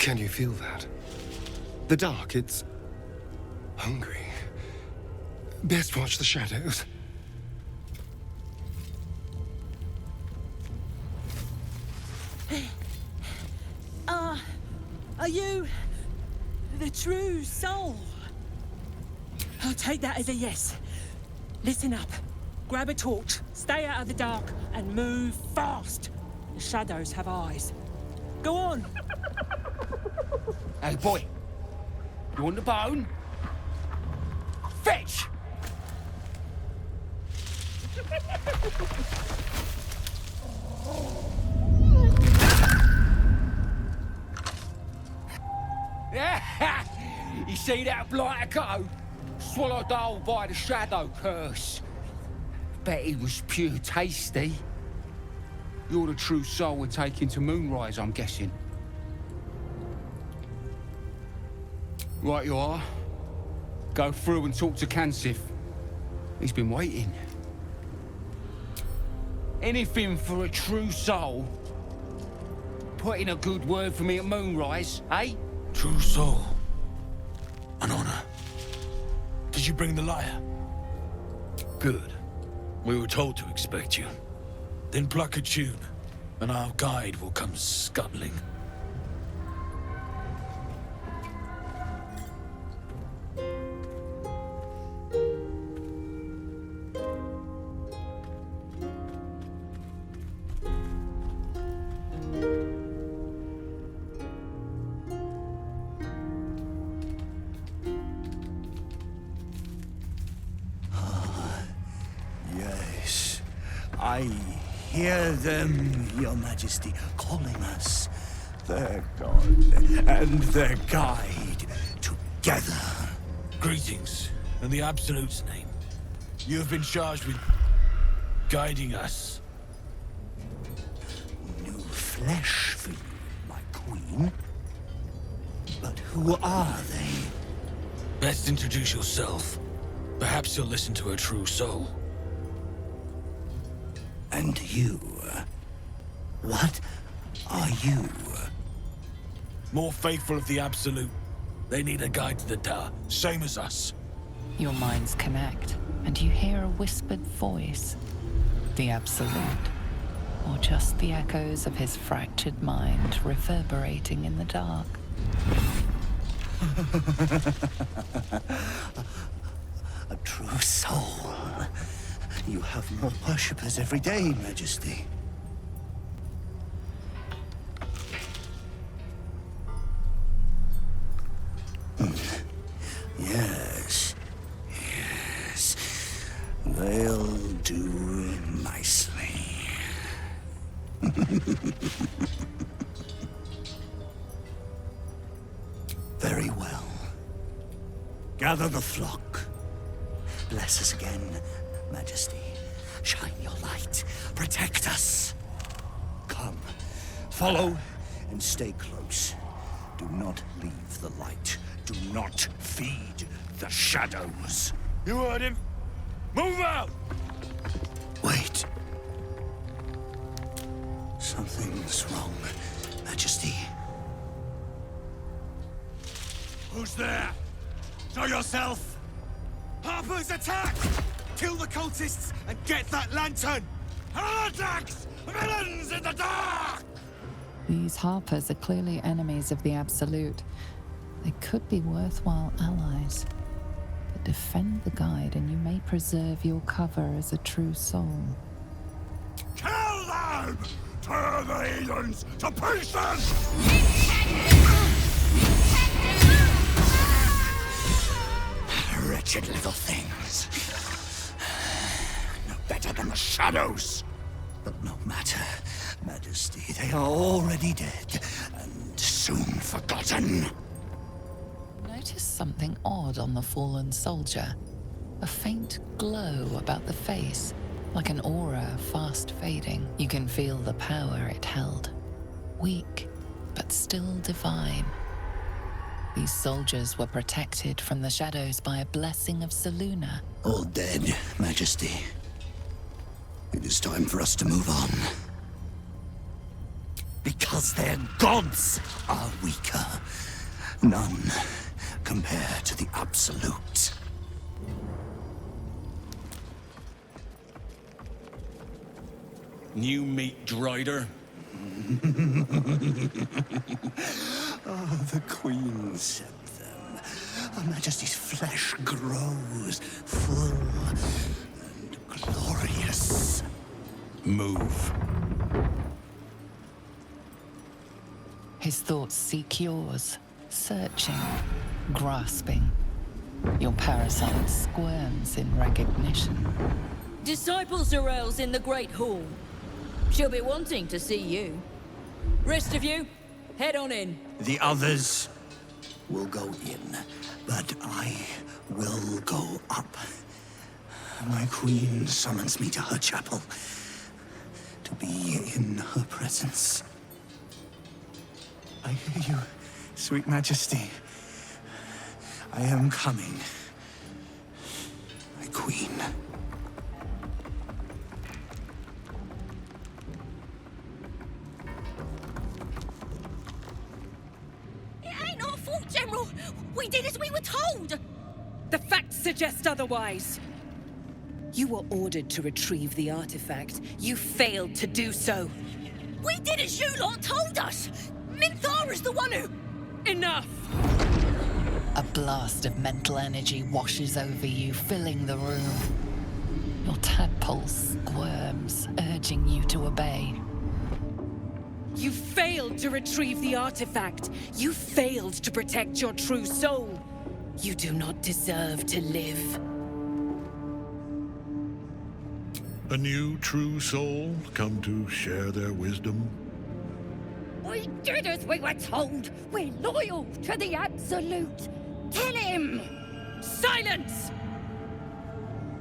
Can you feel that? The dark, it's hungry. Best watch the shadows. Are you the true soul? I'll take that as a yes. Listen up. Grab a torch, stay out of the dark, and move fast. The shadows have eyes. Go on. Hey, boy. You want the bone? Fetch! You see that blighter go? Swallowed whole by the shadow curse. Bet it was pure tasty. You're the true soul we're taking to Moonrise, I'm guessing. Right you are. Go through and talk to Kansif. He's been waiting. Anything for a true soul. Put in a good word for me at Moonrise, eh? True soul. An honor. Did you bring the lyre? Good. We were told to expect you. Then pluck a tune, and our guide will come scuttling. I hear them, Your Majesty, calling us, their god and their guide, together. Greetings, in the Absolute's name. You have been charged with guiding us. New flesh for you, my queen. But who are they? Best introduce yourself. Perhaps you'll listen to a true soul. And you? What are you? More faithful of the Absolute. They need a guide to the tower, same as us. Your minds connect, and you hear a whispered voice. The Absolute. Or just the echoes of his fractured mind reverberating in the dark. A true soul. You have more worshippers every day, Majesty. Yes. Yes. They'll do nicely. Very well. Gather the flock. Bless us again, Majesty. Shine your light. Protect us. Come. Follow and stay close. Do not leave the light. Do not feed the shadows. You heard him. Move out! Wait. Something's wrong, Majesty. Who's there? Show yourself! Harper's attack! Kill the cultists and get that lantern! Heretics! Villains in the dark! These Harpers are clearly enemies of the Absolute. They could be worthwhile allies. But defend the guide and you may preserve your cover as a true soul. Kill them! Tear the heathens to pieces! Wretched little things. No better than the shadows. But no matter, Majesty. They are already dead and soon forgotten. Notice something odd on the fallen soldier. A faint glow about the face, like an aura fast fading. You can feel the power it held. Weak, but still divine. These soldiers were protected from the shadows by a blessing of Selûne. All dead, Majesty. It is time for us to move on. Because because their gods are weaker. None compare to the absolute. New meat drider? Oh, the Queen said them. Her Majesty's flesh grows full and glorious. Move. His thoughts seek yours, searching, grasping. Your parasite squirms in recognition. Disciple Zarel's in the Great Hall. She'll be wanting to see you. Rest of you, head on in. The others will go in, but I will go up. My Queen summons me to her chapel to be in her presence. I hear you, sweet Majesty. I am coming, my Queen. It ain't our fault, General. We did as we were told. The facts suggest otherwise. You were ordered to retrieve the artifact. You failed to do so. We did as you lot told us. Minthara's the one who... Enough! A blast of mental energy washes over you, filling the room. Your tadpole squirms, urging you to obey. You failed to retrieve the artifact. You failed to protect your true soul. You do not deserve to live. A new true soul come to share their wisdom? We did as we were told. We're loyal to the Absolute. Tell him! Silence!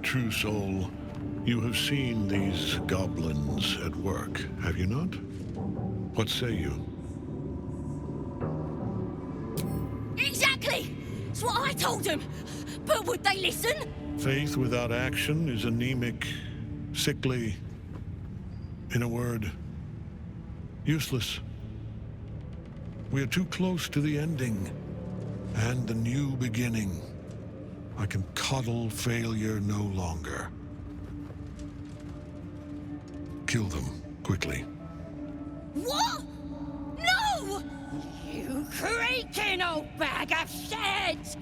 True soul, you have seen these goblins at work, have you not? What say you? Exactly! It's what I told him. But would they listen? Faith without action is anemic, sickly, in a word, useless. We are too close to the ending and the new beginning. I can coddle failure no longer. Kill them, quickly. What? No! You creaking old bag of shit!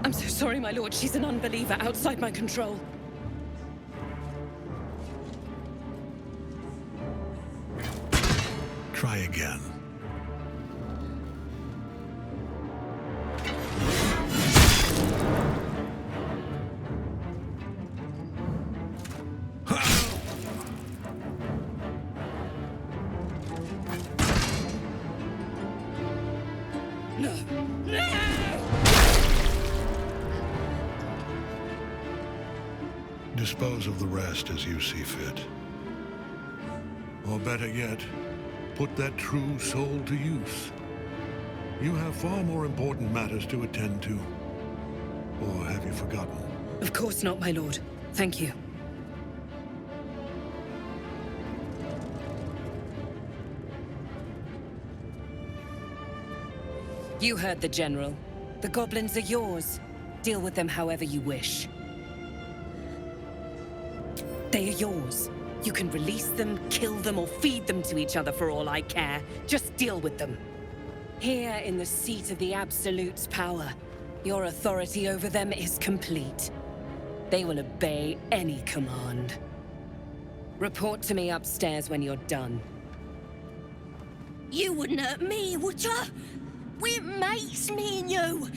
I'm so sorry, my lord. She's an unbeliever outside my control. Try again. Dispose of the rest as you see fit. Or better yet, put that true soul to use. You have far more important matters to attend to. Or have you forgotten? Of course not, my lord. Thank you. You heard the General. The goblins are yours. Deal with them however you wish. They are yours. You can release them, kill them, or feed them to each other for all I care. Just deal with them. Here in the seat of the Absolute's power, your authority over them is complete. They will obey any command. Report to me upstairs when you're done. You wouldn't hurt me, would ya? We're mates, me and you.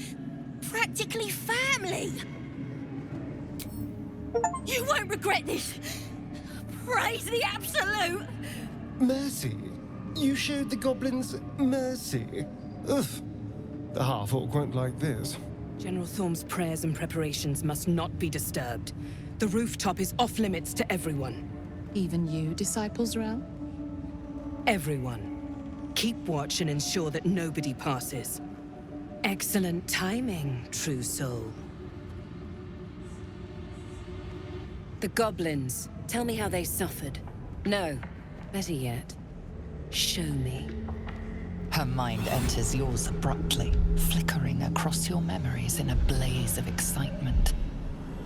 Practically family. You won't regret this. Praise the Absolute. Mercy? You showed the goblins mercy? Ugh. The half-orc won't like this. General Thorm's prayers and preparations must not be disturbed. The rooftop is off-limits to everyone. Even you, Disciple Z'rell? Everyone. Keep watch and ensure that nobody passes. Excellent timing, true soul. The goblins. Tell me how they suffered. No, better yet, show me. Her mind enters yours abruptly, flickering across your memories in a blaze of excitement.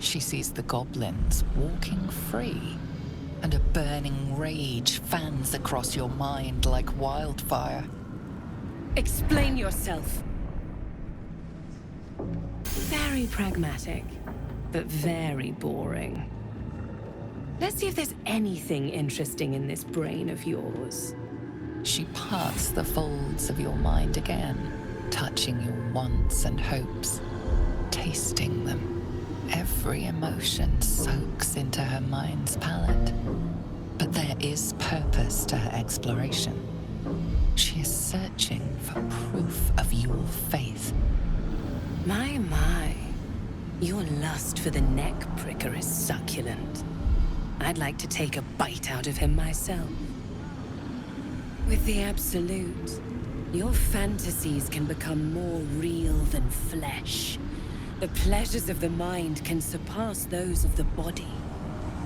She sees the goblins walking free, and a burning rage fans across your mind like wildfire. Explain yourself. Very pragmatic, but very boring. Let's see if there's anything interesting in this brain of yours. She parts the folds of your mind again, touching your wants and hopes, tasting them. Every emotion soaks into her mind's palette. But there is purpose to her exploration. She is searching for proof of your faith. My. Your lust for the neck pricker is succulent. I'd like to take a bite out of him myself. With the Absolute, your fantasies can become more real than flesh. The pleasures of the mind can surpass those of the body.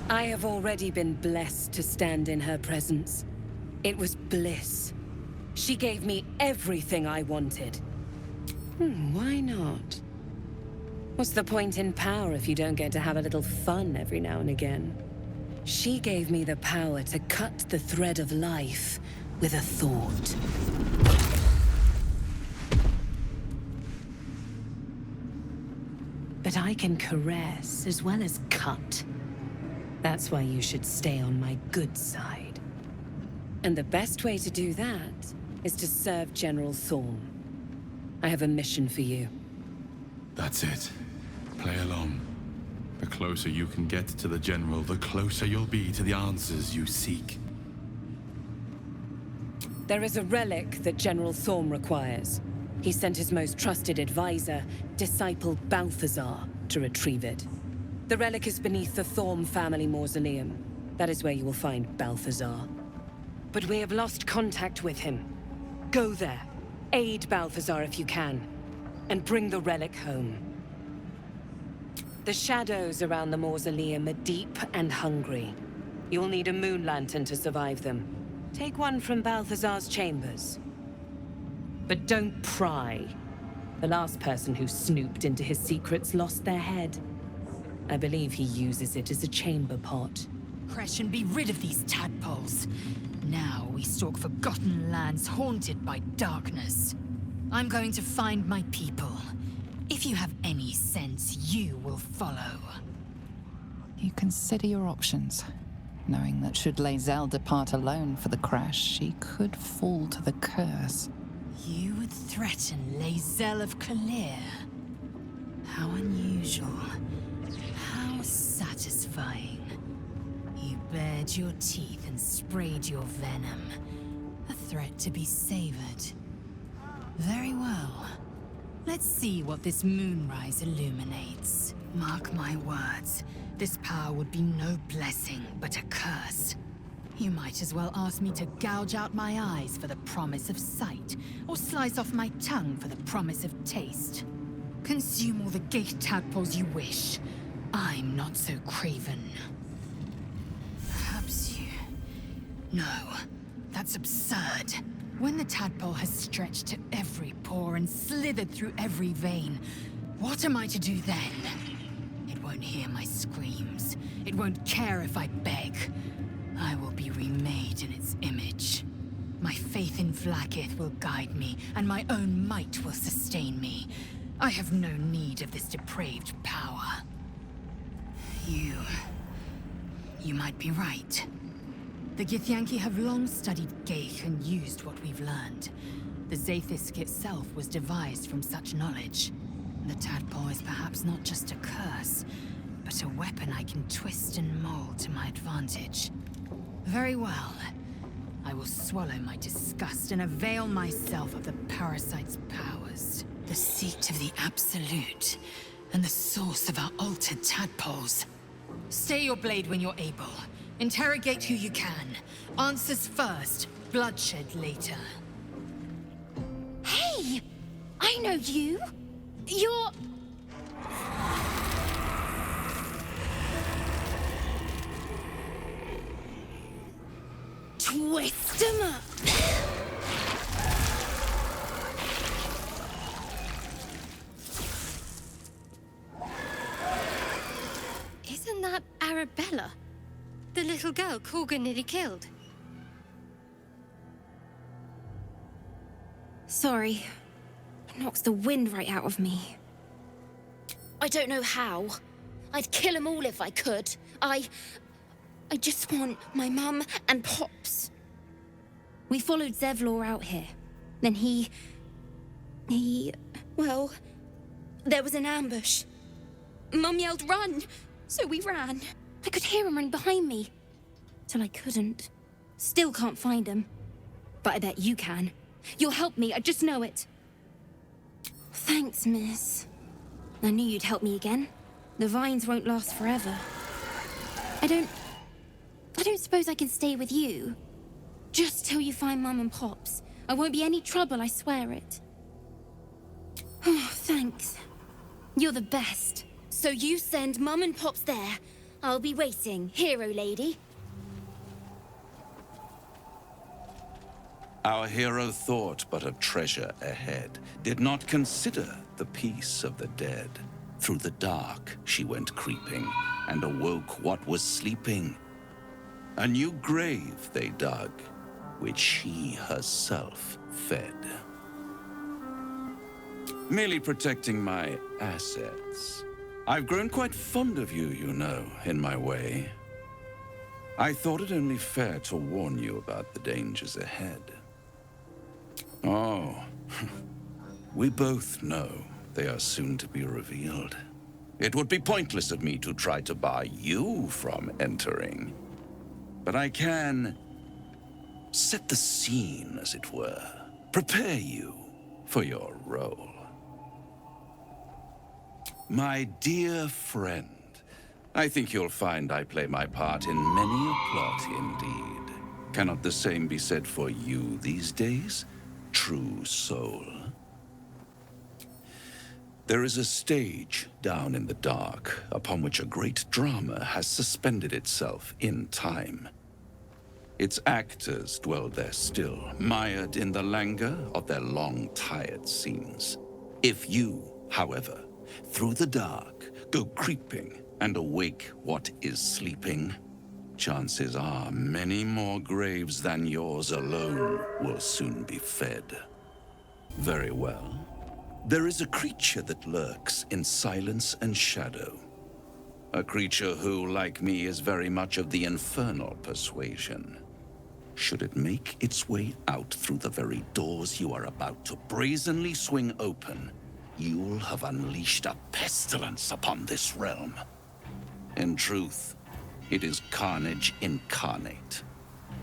I have already been blessed to stand in her presence. It was bliss. She gave me everything I wanted. Why not? What's the point in power if you don't get to have a little fun every now and again? She gave me the power to cut the thread of life with a thought. But I can caress as well as cut. That's why you should stay on my good side. And the best way to do that is to serve General Thorm. I have a mission for you. That's it. Play along. The closer you can get to the General, the closer you'll be to the answers you seek. There is a relic that General Thorm requires. He sent his most trusted advisor, Disciple Balthazar, to retrieve it. The relic is beneath the Thorm family mausoleum. That is where you will find Balthazar. But we have lost contact with him. Go there, aid Balthazar if you can, and bring the relic home. The shadows around the mausoleum are deep and hungry. You'll need a moon lantern to survive them. Take one from Balthazar's chambers. But don't pry. The last person who snooped into his secrets lost their head. I believe he uses it as a chamber pot. Crash and be rid of these tadpoles. Now we stalk forgotten lands haunted by darkness. I'm going to find my people. If you have any sense, you will follow. You consider your options, knowing that should Lae'zel depart alone for the crash, she could fall to the curse. You would threaten Lae'zel of Kalir. How unusual. How satisfying. You bared your teeth and sprayed your venom. A threat to be savored. Very well. Let's see what this moonrise illuminates. Mark my words, this power would be no blessing, but a curse. You might as well ask me to gouge out my eyes for the promise of sight, or slice off my tongue for the promise of taste. Consume all the gate tadpoles you wish. I'm not so craven. Perhaps you... No, that's absurd. When the tadpole has stretched to every pore and slithered through every vein, what am I to do then? It won't hear my screams. It won't care if I beg. I will be remade in its image. My faith in Vlaakith will guide me, and my own might will sustain me. I have no need of this depraved power. You might be right. The Githyanki have long studied Geich and used what we've learned. The Zaithisk itself was devised from such knowledge. The tadpole is perhaps not just a curse, but a weapon I can twist and mold to my advantage. Very well. I will swallow my disgust and avail myself of the parasite's powers. The seat of the Absolute, and the source of our altered tadpoles. Stay your blade when you're able. Interrogate who you can. Answers first, bloodshed later. Hey! I know you! You're... Twist 'em up! Isn't that Arabella? The little girl Corgan nearly killed. Sorry. It knocks the wind right out of me. I don't know how. I'd kill 'em all if I could. I just want my mum and Pops. We followed Zevlor out here. Then well, there was an ambush. Mum yelled, "Run!" So we ran. I could hear him run behind me. Till I couldn't. Still can't find him. But I bet you can. You'll help me, I just know it. Thanks, miss. I knew you'd help me again. The vines won't last forever. I don't suppose I can stay with you. Just till you find Mum and Pops. I won't be any trouble, I swear it. Oh, thanks. You're the best. So you send Mum and Pops there. I'll be waiting, hero lady. Our hero thought but of treasure ahead, did not consider the peace of the dead. Through the dark she went creeping, and awoke what was sleeping. A new grave they dug, which she herself fed. Merely protecting my assets. I've grown quite fond of you, you know, in my way. I thought it only fair to warn you about the dangers ahead. Oh, we both know they are soon to be revealed. It would be pointless of me to try to bar you from entering. But I can set the scene, as it were. Prepare you for your role. My dear friend, I think you'll find I play my part in many a plot indeed. Cannot the same be said for you these days, true soul? There is a stage down in the dark upon which a great drama has suspended itself in time. Its actors dwell there still, mired in the languor of their long-tired scenes. If you, however, through the dark, go creeping and awake what is sleeping, chances are many more graves than yours alone will soon be fed. Very well. There is a creature that lurks in silence and shadow. A creature who, like me, is very much of the infernal persuasion. Should it make its way out through the very doors you are about to brazenly swing open, you'll have unleashed a pestilence upon this realm. In truth, it is carnage incarnate.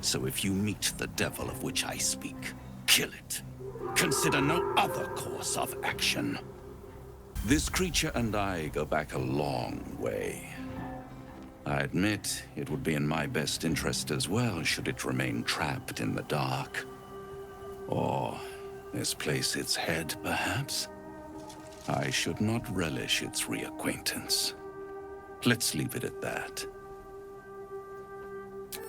So if you meet the devil of which I speak, kill it. Consider no other course of action. This creature and I go back a long way. I admit it would be in my best interest as well should it remain trapped in the dark. Or misplace its head, perhaps? I should not relish its reacquaintance. Let's leave it at that.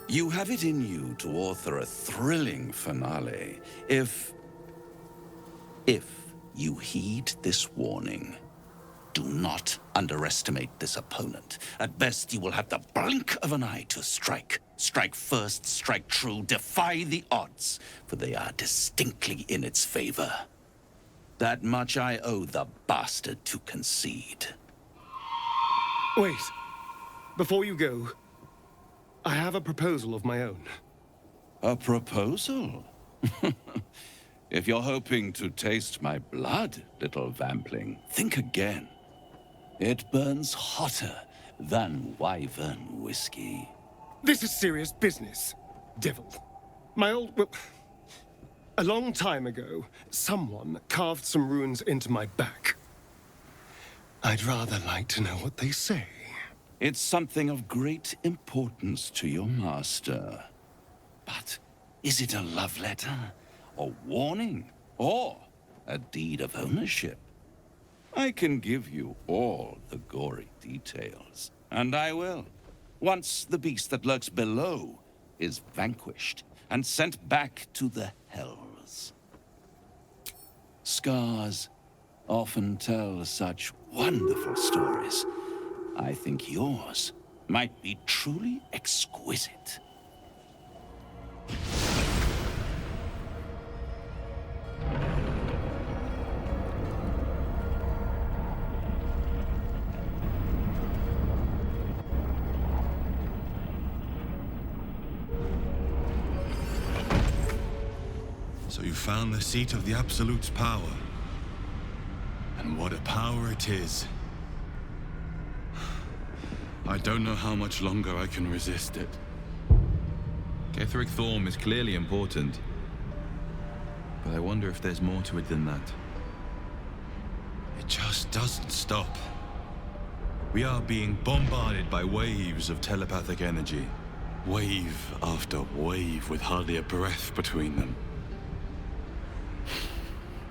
You have it in you to author a thrilling finale if you heed this warning. Do not underestimate this opponent. At best, you will have the blink of an eye to strike. Strike first, strike true, defy the odds, for they are distinctly in its favor. That much I owe the bastard to concede. Wait. Before you go, I have a proposal of my own. A proposal? If you're hoping to taste my blood, little vampling, think again. It burns hotter than wyvern whiskey. This is serious business, devil. Well, a long time ago, someone carved some runes into my back. I'd rather like to know what they say. It's something of great importance to your master. But is it a love letter, a warning, or a deed of ownership? I can give you all the gory details, and I will, once the beast that lurks below is vanquished and sent back to the hells. Scars often tell such wonderful stories. I think yours might be truly exquisite. So you found the seat of the Absolute's power. And what a power it is. I don't know how much longer I can resist it. Ketheric Thorm is clearly important. But I wonder if there's more to it than that. It just doesn't stop. We are being bombarded by waves of telepathic energy. Wave after wave with hardly a breath between them.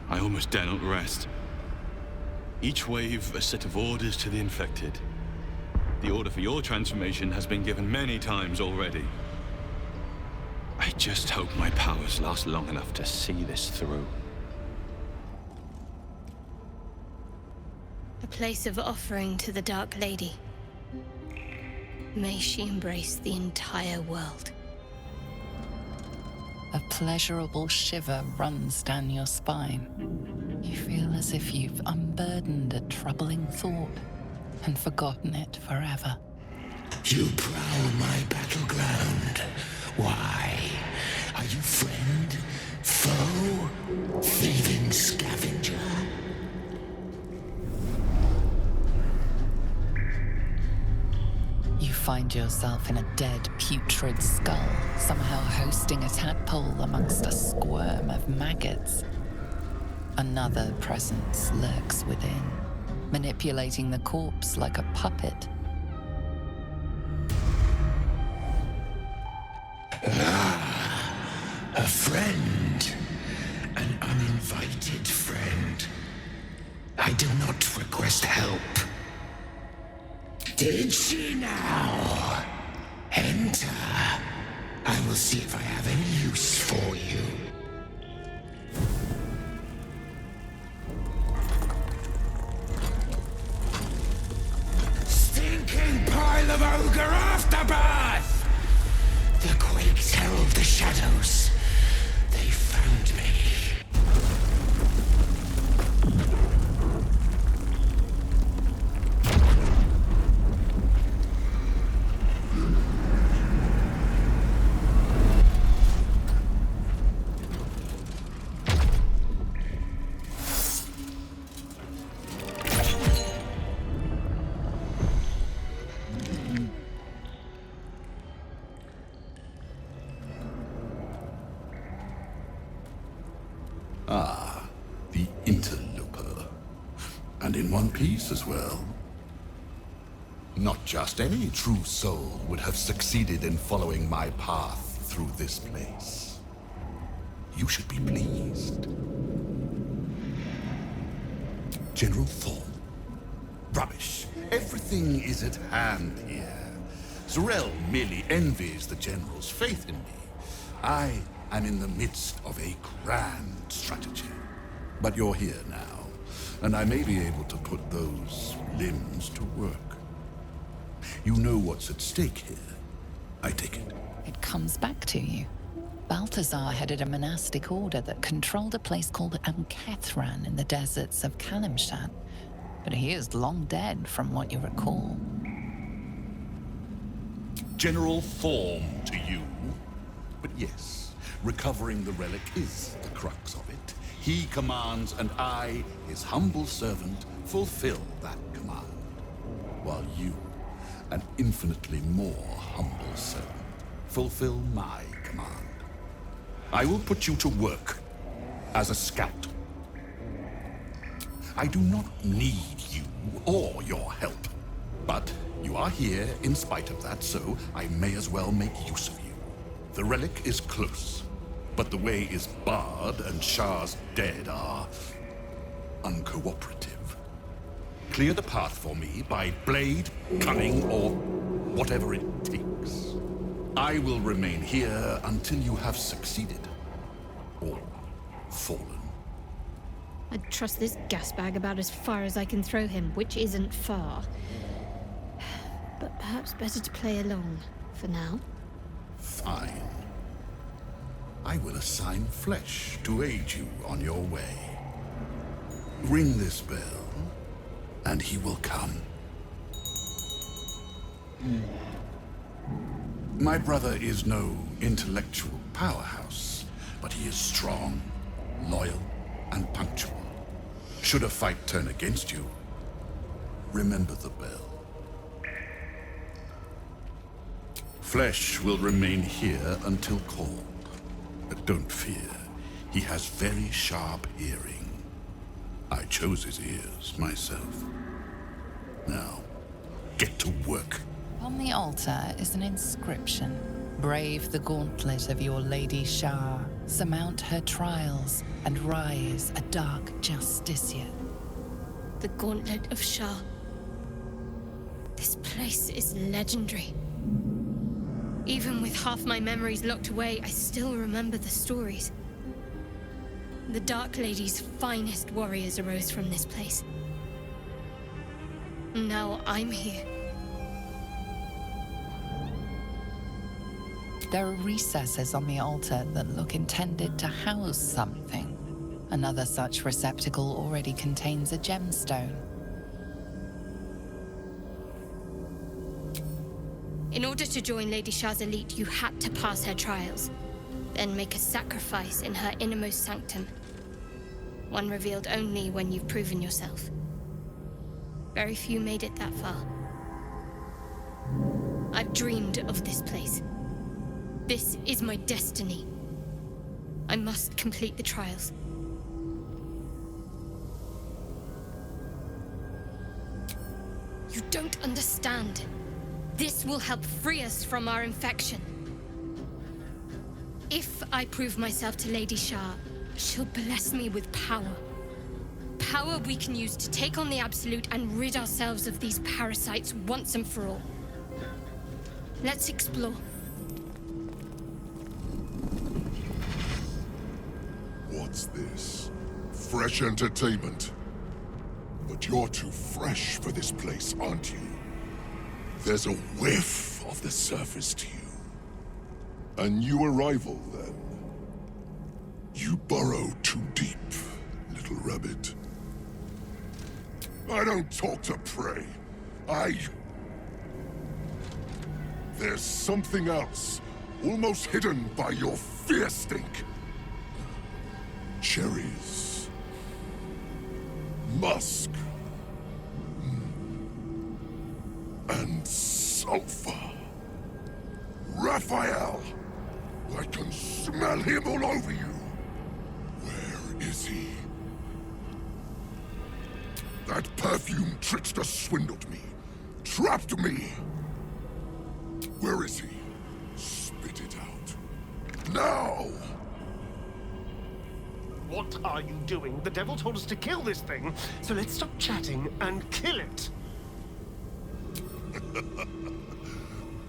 I almost dare not rest. Each wave a set of orders to the infected. The order for your transformation has been given many times already. I just hope my powers last long enough to see this through. A place of offering to the Dark Lady. May she embrace the entire world. A pleasurable shiver runs down your spine. You feel as if you've unburdened a troubling thought and forgotten it forever. You prowl my battleground. Why? Are you friend? Foe? Thieving scavenger? You find yourself in a dead, putrid skull, somehow hosting a tadpole amongst a squirm of maggots. Another presence lurks within, manipulating the corpse like a puppet. A friend. An uninvited friend. I do not request help. Did she now? Enter. I will see if I have any use for you. Stinking pile of ogre afterbirth! The quakes herald the shadows. They found me. Ah, the interloper. And in one piece as well. Not just any true soul would have succeeded in following my path through this place. You should be pleased. General Thorn. Rubbish. Everything is at hand here. Z'rell merely envies the General's faith in me. I am in the midst of a grand strategy. But you're here now, and I may be able to put those limbs to work. You know what's at stake here, I take it. It comes back to you. Balthazar headed a monastic order that controlled a place called Ankethran in the deserts of Kalimshan. But he is long dead, from what you recall. General Thorm to you. But yes, recovering the relic is the crux of it. He commands, and I, his humble servant, fulfill that command. While you, an infinitely more humble servant, fulfill my command. I will put you to work as a scout. I do not need you or your help, but You are here in spite of that, so I may as well make use of you. The relic is close, but the way is barred and Shah's dead are uncooperative. Clear the path for me by blade, cunning, or whatever it takes. I will remain here until you have succeeded. Or fallen. I'd trust this gas bag about as far as I can throw him, which isn't far. But perhaps better to play along, for now. Fine. I will assign flesh to aid you on your way. Ring this bell, and he will come. My brother is no intellectual powerhouse, but he is strong, loyal, and punctual. Should a fight turn against you, remember the bell. Flesh will remain here until called. But don't fear, he has very sharp hearing. I chose his ears myself. Now, get to work. On the altar is an inscription. Brave the gauntlet of your Lady Shah, surmount her trials, and rise a dark justiciar. The Gauntlet of Shah. This place is legendary. Even with half my memories locked away, I still remember the stories. The Dark Lady's finest warriors arose from this place. Now I'm here. There are recesses on the altar that look intended to house something. Another such receptacle already contains a gemstone. In order to join Lady Shah's elite, you had to pass her trials, then make a sacrifice in her innermost sanctum. One revealed only when you've proven yourself. Very few made it that far. I've dreamed of this place. This is my destiny. I must complete the trials. You don't understand. This will help free us from our infection. If I prove myself to Lady Shah, she'll bless me with power. Power we can use to take on the Absolute and rid ourselves of these parasites once and for all. Let's explore. What's this? Fresh entertainment? But you're too fresh for this place, aren't you? There's a whiff of the surface to you. A new arrival, then. You burrow too deep, little rabbit. I don't talk to prey. There's something else, almost hidden by your fear stink. Cherries. Musk. And sulfur. Raphael! I can smell him all over you. Where is he? That perfume trickster swindled me. Trapped me. Where is he? Spit it out. Now! What are you doing? The devil told us to kill this thing, so let's stop chatting and kill it.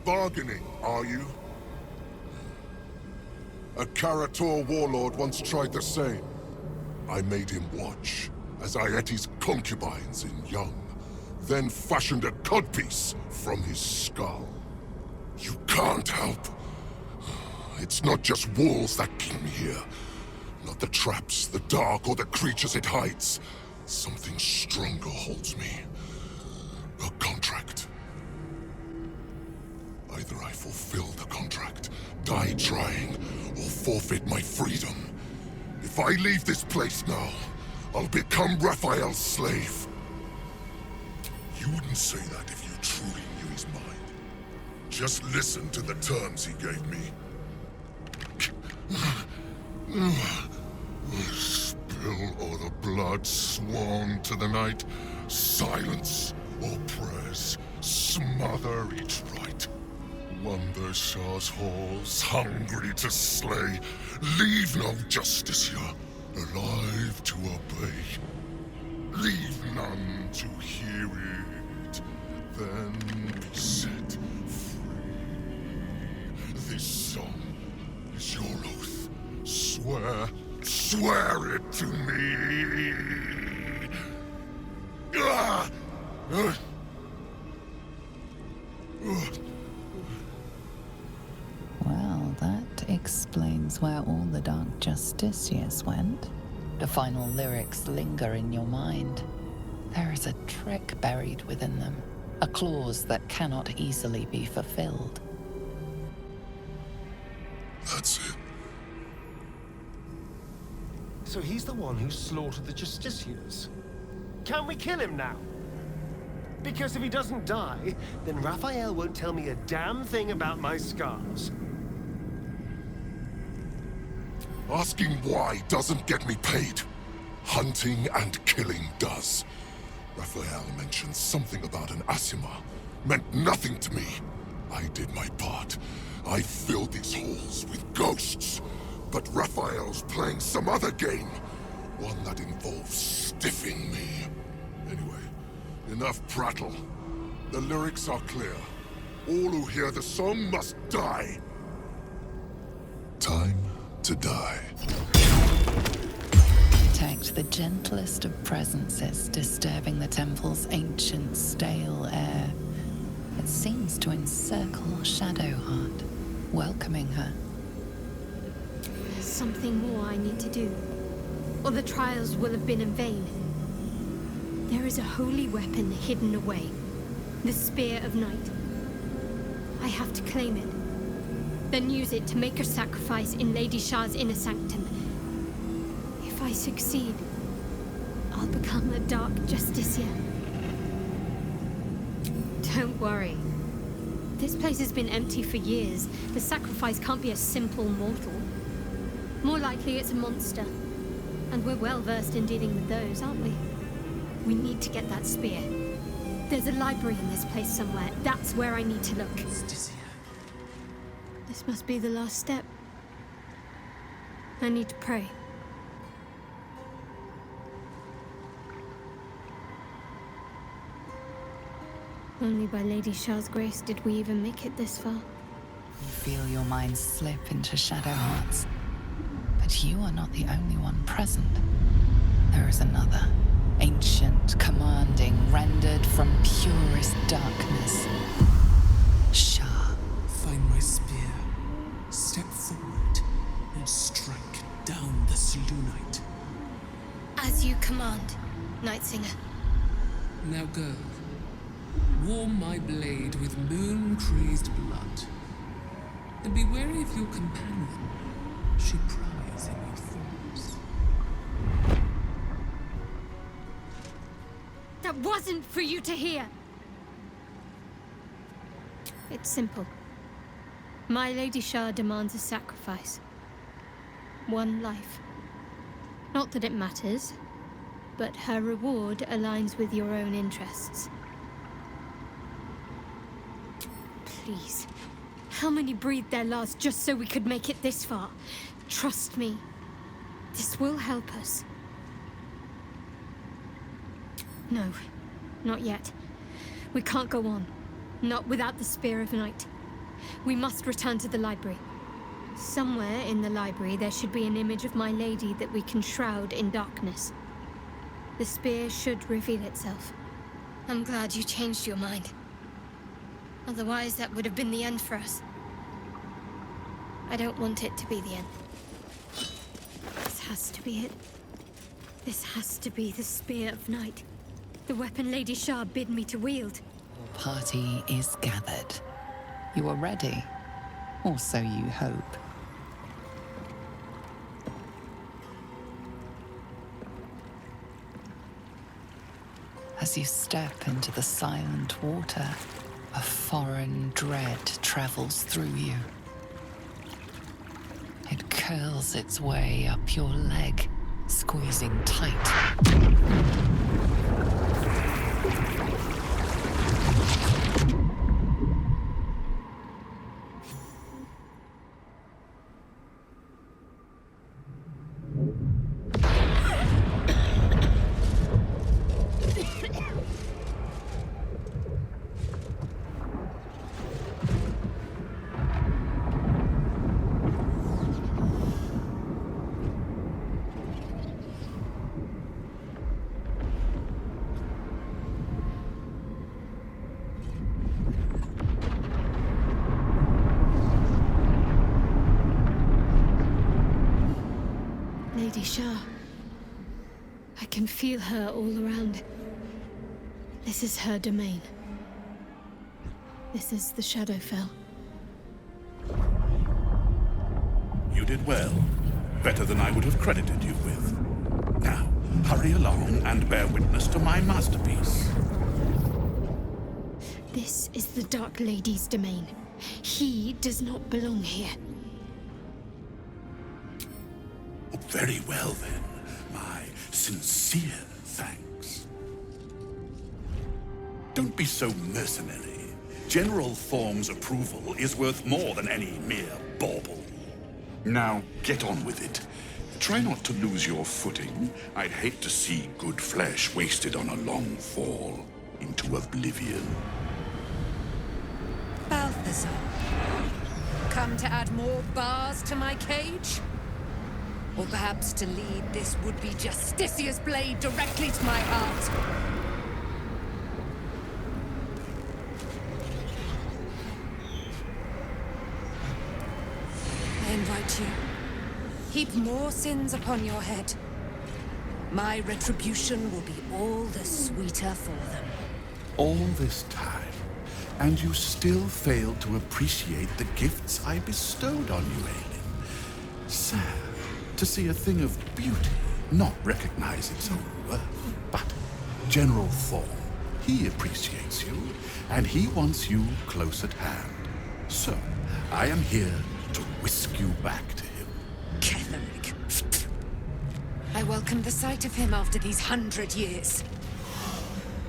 Bargaining, are you? A Karator warlord once tried the same. I made him watch as I ate his concubines in young, then fashioned a codpiece from his skull. You can't help. It's not just walls that keep me here. Not the traps, the dark, or the creatures it hides. Something stronger holds me. A contract. Either I fulfill the contract, die trying, or forfeit my freedom. If I leave this place now, I'll become Raphael's slave. You wouldn't say that if you truly knew his mind. Just listen to the terms he gave me. Spill all the blood sworn to the night. Silence oppress, smother each right. Wander Shah's halls, hungry to slay, leave no justice here, alive to obey. Leave none to hear it, then be set free. This song is your oath. Swear it to me. Well, that explains where all the Dark Justiciars went. The final lyrics linger in your mind. There is a trick buried within them, a clause that cannot easily be fulfilled. That's it. So he's the one who slaughtered the Justiciars. Can we kill him now? Because if he doesn't die, then Raphael won't tell me a damn thing about my scars. Asking why doesn't get me paid. Hunting and killing does. Raphael mentioned something about an Asima. Meant nothing to me. I did my part. I filled these halls with ghosts. But Raphael's playing some other game. One that involves stiffing me. Anyway, enough prattle. The lyrics are clear. All who hear the song must die. Time to die. Detect the gentlest of presences disturbing the temple's ancient, stale air. It seems to encircle Shadowheart, welcoming her. There's something more I need to do, or the trials will have been in vain. There is a holy weapon hidden away, the Spear of Night. I have to claim it, then use it to make a sacrifice in Lady Shah's inner sanctum. If I succeed, I'll become a Dark Justiciar. Don't worry. This place has been empty for years. The sacrifice can't be a simple mortal. More likely it's a monster. And we're well versed in dealing with those, aren't we? We need to get that spear. There's a library in this place somewhere. That's where I need to look. This must be the last step. I need to pray. Only by Lady Shah's grace did we even make it this far. You feel your mind slip into Shadowheart's. But you are not the only one present. There is another. Ancient, commanding, rendered from purest darkness. Shah. Find my spear. Step forward and strike down the Selûnite. As you command, Night Singer. Now go. Warm my blade with moon-crazed blood. And be wary of your companion. She pries in your thoughts. That wasn't for you to hear! It's simple. My Lady Shah demands a sacrifice. One life. Not that it matters, but her reward aligns with your own interests. Please. How many breathed their last just so we could make it this far? Trust me. This will help us. No, not yet. We can't go on. Not without the Spear of Night. We must return to the library. Somewhere in the library there should be an image of my lady that we can shroud in darkness. The spear should reveal itself. I'm glad you changed your mind. Otherwise, that would have been the end for us. I don't want it to be the end. This has to be it. This has to be the Spear of Night. The weapon Lady Shah bid me to wield. The party is gathered. You are ready, or so you hope. As you step into the silent water, a foreign dread travels through you. It curls its way up your leg, squeezing tight. Shah. I can feel her all around. This is her domain. This is the Shadowfell. You did well. Better than I would have credited you with. Now, hurry along and bear witness to my masterpiece. This is the Dark Lady's domain. He does not belong here. Oh, very well then. My sincere thanks. Don't be so mercenary. General Thorm's approval is worth more than any mere bauble. Now, get on with it. Try not to lose your footing. I'd hate to see good flesh wasted on a long fall into oblivion. Balthazar, come to add more bars to my cage? Or perhaps to lead this would-be Justicia's blade directly to my heart? I invite you. Heap more sins upon your head. My retribution will be all the sweeter for them. All this time, and you still failed to appreciate the gifts I bestowed on you, Aelin. Sad to see a thing of beauty not recognize its own worth. But General Thorm, he appreciates you, and he wants you close at hand. So, I am here to whisk you back to him. Ketheric. I welcome the sight of him after these 100 years.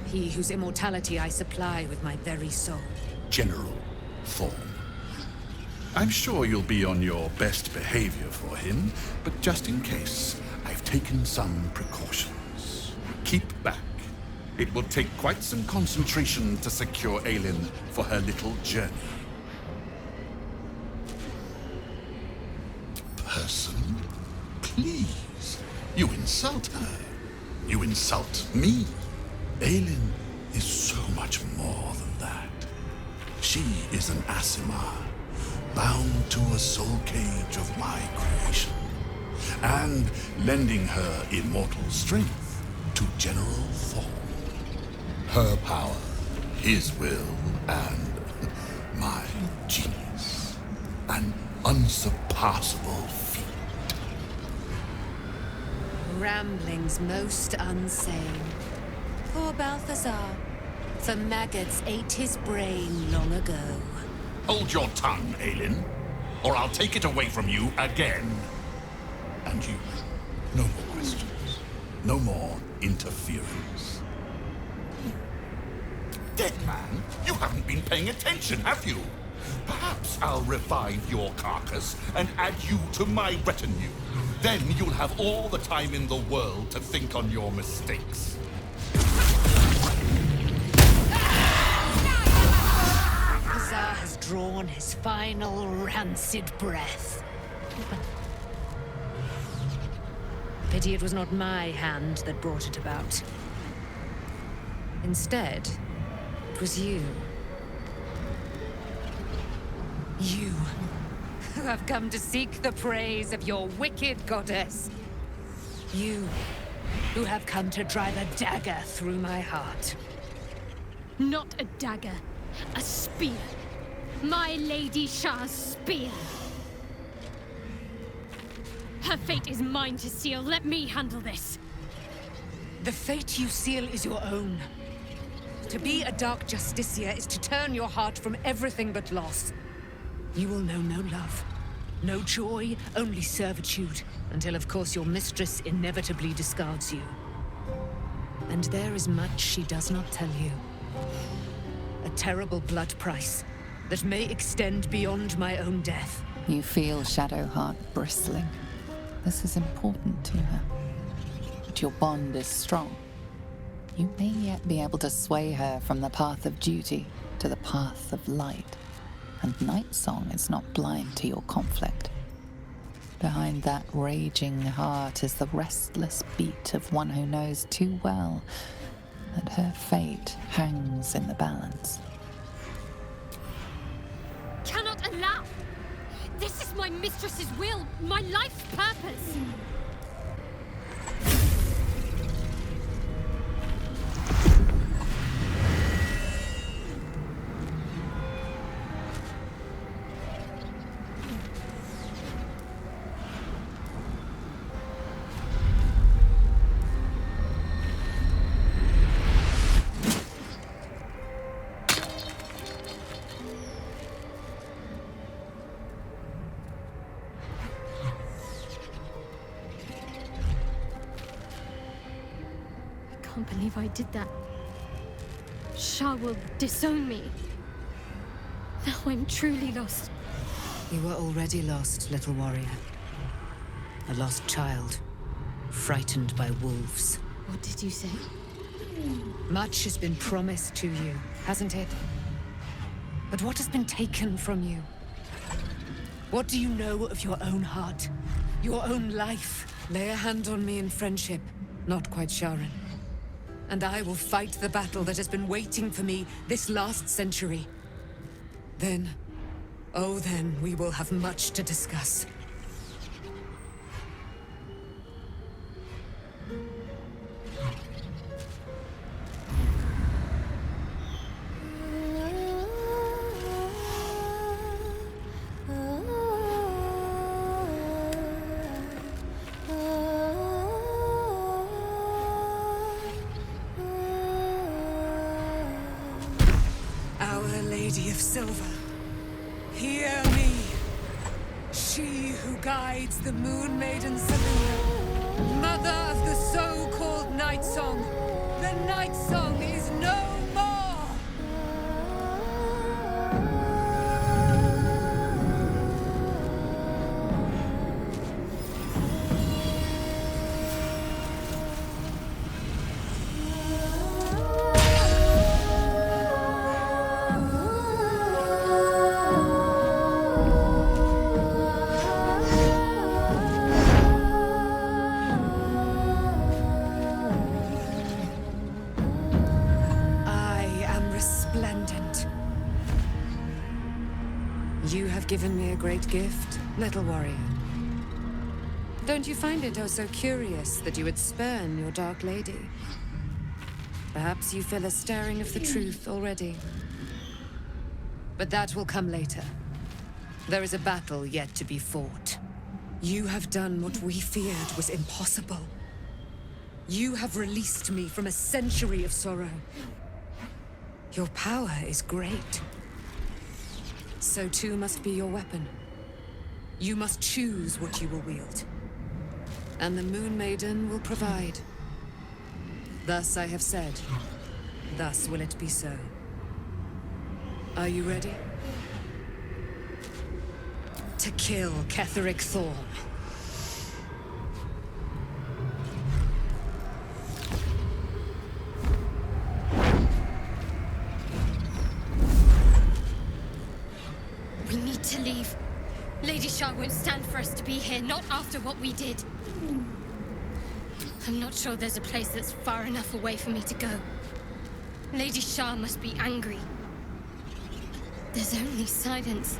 He whose immortality I supply with my very soul. General Thorm. I'm sure you'll be on your best behavior for him, but just in case, I've taken some precautions. Keep back. It will take quite some concentration to secure Aelin for her little journey. Person? Please. You insult her. You insult me. Aelin is so much more than that. She is an Asimar, bound to a soul cage of my creation, and lending her immortal strength to General Thorm. Her power, his will, and my genius. An unsurpassable feat. Ramblings most unsane. Poor Balthazar. The maggots ate his brain long ago. Hold your tongue, Aelin, or I'll take it away from you again. And you, no more questions. No more interference. Dead man, you haven't been paying attention, have you? Perhaps I'll revive your carcass and add you to my retinue. Then you'll have all the time in the world to think on your mistakes. Balthazar has drawn his final rancid breath. Pity it was not my hand that brought it about. Instead, it was you. You, who have come to seek the praise of your wicked goddess. You, who have come to drive a dagger through my heart. Not a dagger, a spear. My Lady Shah's spear. Her fate is mine to seal. Let me handle this. The fate you seal is your own. To be a Dark Justicia is to turn your heart from everything but loss. You will know no love, no joy, only servitude, until of course your mistress inevitably discards you. And there is much she does not tell you. A terrible blood price that may extend beyond my own death. You feel Shadowheart bristling. This is important to her. But your bond is strong. You may yet be able to sway her from the path of duty to the path of light. And Nightsong is not blind to your conflict. Behind that raging heart is the restless beat of one who knows too well that her fate hangs in the balance. Cannot allow! This is my mistress's will, my life's purpose! can't believe I did that. Shah will disown me. Now I'm truly lost. You were already lost, little warrior. A lost child, frightened by wolves. What did you say? Much has been promised to you, hasn't it? But what has been taken from you? What do you know of your own heart? Your own life? Lay a hand on me in friendship, not quite Sharon. And I will fight the battle that has been waiting for me this last century. Then, oh then, we will have much to discuss. Our Lady of Silver, hear me. She who guides the Moon Maiden Selena, mother of the so-called Night Song. The Night Song is no more! You have given me a great gift, little warrior. Don't you find it oh so curious that you would spurn your Dark Lady? Perhaps you feel a stirring of the truth already. But that will come later. There is a battle yet to be fought. You have done what we feared was impossible. You have released me from a century of sorrow. Your power is great. So too must be your weapon. You must choose what you will wield. And the Moon Maiden will provide. Thus I have said. Thus will it be so. Are you ready? To kill Ketheric Thorm. We need to leave. Lady Shah won't stand for us to be here, not after what we did. I'm not sure there's a place that's far enough away for me to go. Lady Shah must be angry. There's only silence.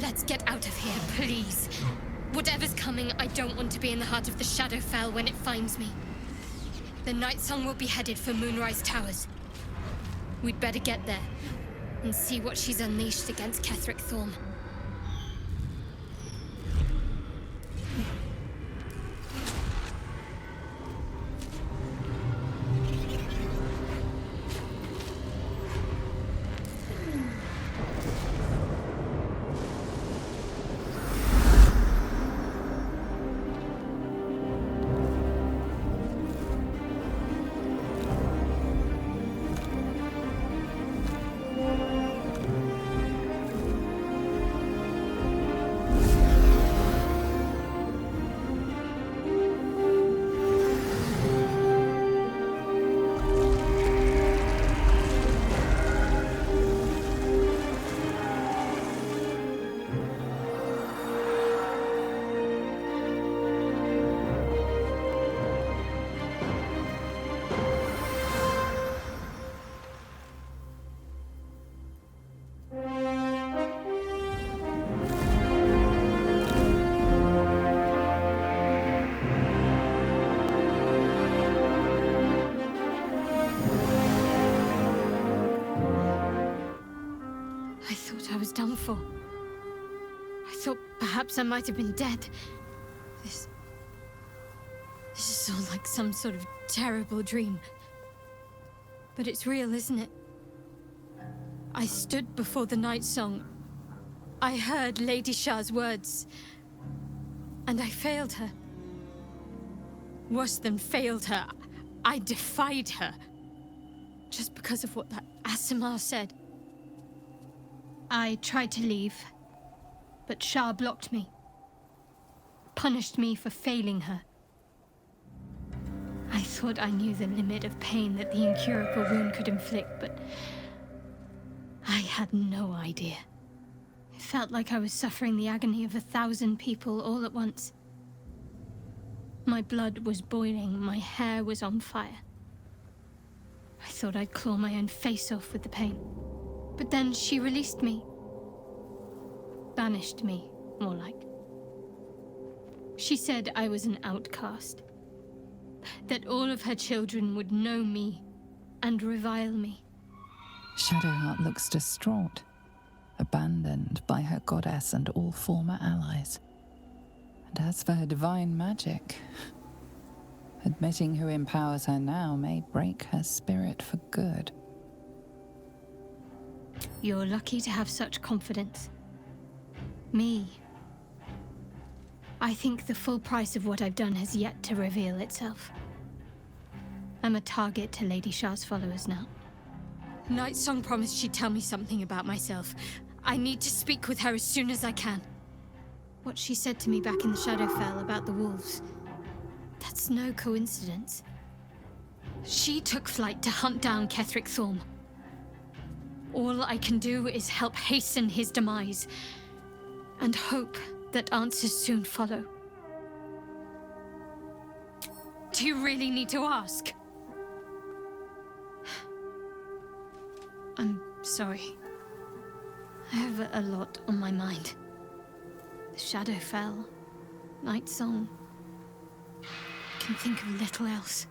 Let's get out of here, please. Whatever's coming, I don't want to be in the heart of the Shadowfell when it finds me. The Night Song will be headed for Moonrise Towers. We'd better get there and see what she's unleashed against Ketheric Thorm. Done for. I thought perhaps I might have been dead. This is all like some sort of terrible dream. But it's real, isn't it? I stood before the Night Song. I heard Lady Shah's words. And I failed her. Worse than failed her, I defied her. Just because of what that Asimar said. I tried to leave, but Shah blocked me. Punished me for failing her. I thought I knew the limit of pain that the incurable wound could inflict, but I had no idea. It felt like I was suffering the agony of 1,000 people all at once. My blood was boiling, my hair was on fire. I thought I'd claw my own face off with the pain. But then she released me. Banished me, more like. She said I was an outcast. That all of her children would know me and revile me. Shadowheart looks distraught, abandoned by her goddess and all former allies. And as for her divine magic, admitting who empowers her now may break her spirit for good. You're lucky to have such confidence. Me. I think the full price of what I've done has yet to reveal itself. I'm a target to Lady Shah's followers now. Nightsong promised she'd tell me something about myself. I need to speak with her as soon as I can. What she said to me back in the Shadowfell about the wolves, that's no coincidence. She took flight to hunt down Ketheric Thorm. All I can do is help hasten his demise, and hope that answers soon follow. Do you really need to ask? I'm sorry. I have a lot on my mind. The Shadowfell, Nightsong. I can think of little else.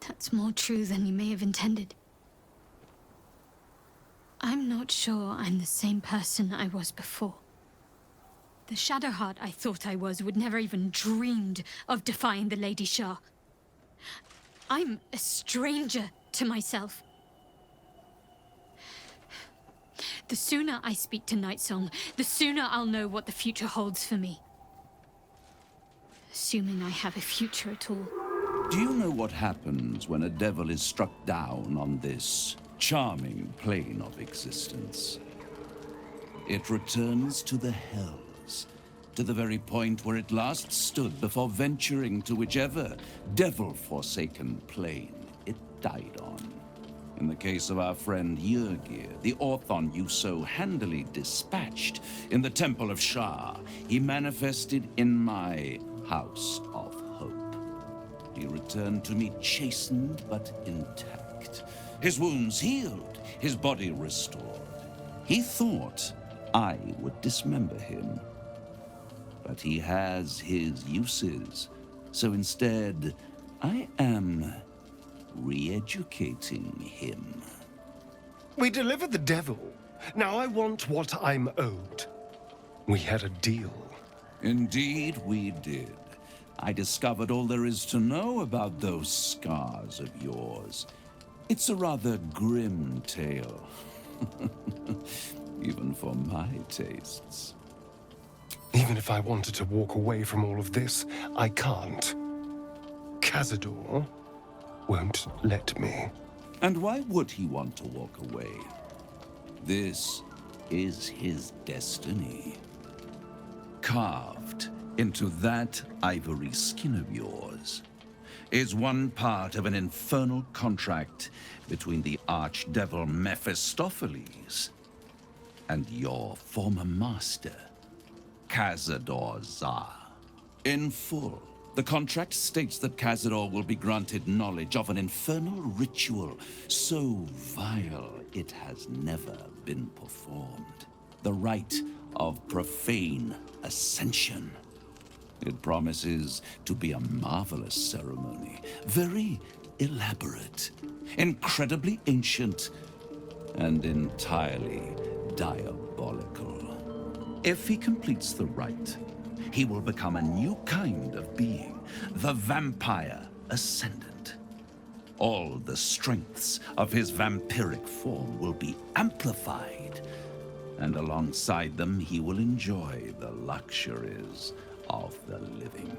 That's more true than you may have intended. I'm not sure I'm the same person I was before. The Shadowheart I thought I was would never even dreamed of defying the Lady Shah. I'm a stranger to myself. The sooner I speak to Nightsong, the sooner I'll know what the future holds for me. Assuming I have a future at all. Do you know what happens when a devil is struck down on this charming plane of existence? It returns to the hells, to the very point where it last stood before venturing to whichever devil-forsaken plane it died on. In the case of our friend Yrgir, the Orthon you so handily dispatched in the Temple of Shah, he manifested in my House of Hope. He returned to me chastened but intact. His wounds healed, his body restored. He thought I would dismember him. But he has his uses, so instead, I am re-educating him. We delivered the devil. Now I want what I'm owed. We had a deal. Indeed we did. I discovered all there is to know about those scars of yours. It's a rather grim tale. Even for my tastes. Even if I wanted to walk away from all of this, I can't. Cazador won't let me. And why would he want to walk away? This is his destiny. Carved into that ivory skin of yours is one part of an infernal contract between the archdevil Mephistopheles and your former master, Cazador Za. In full, the contract states that Cazador will be granted knowledge of an infernal ritual so vile it has never been performed. The rite of profane ascension. It promises to be a marvelous ceremony, very elaborate, incredibly ancient, and entirely diabolical. If he completes the rite, he will become a new kind of being, the Vampire Ascendant. All the strengths of his vampiric form will be amplified, and alongside them he will enjoy the luxuries of the living.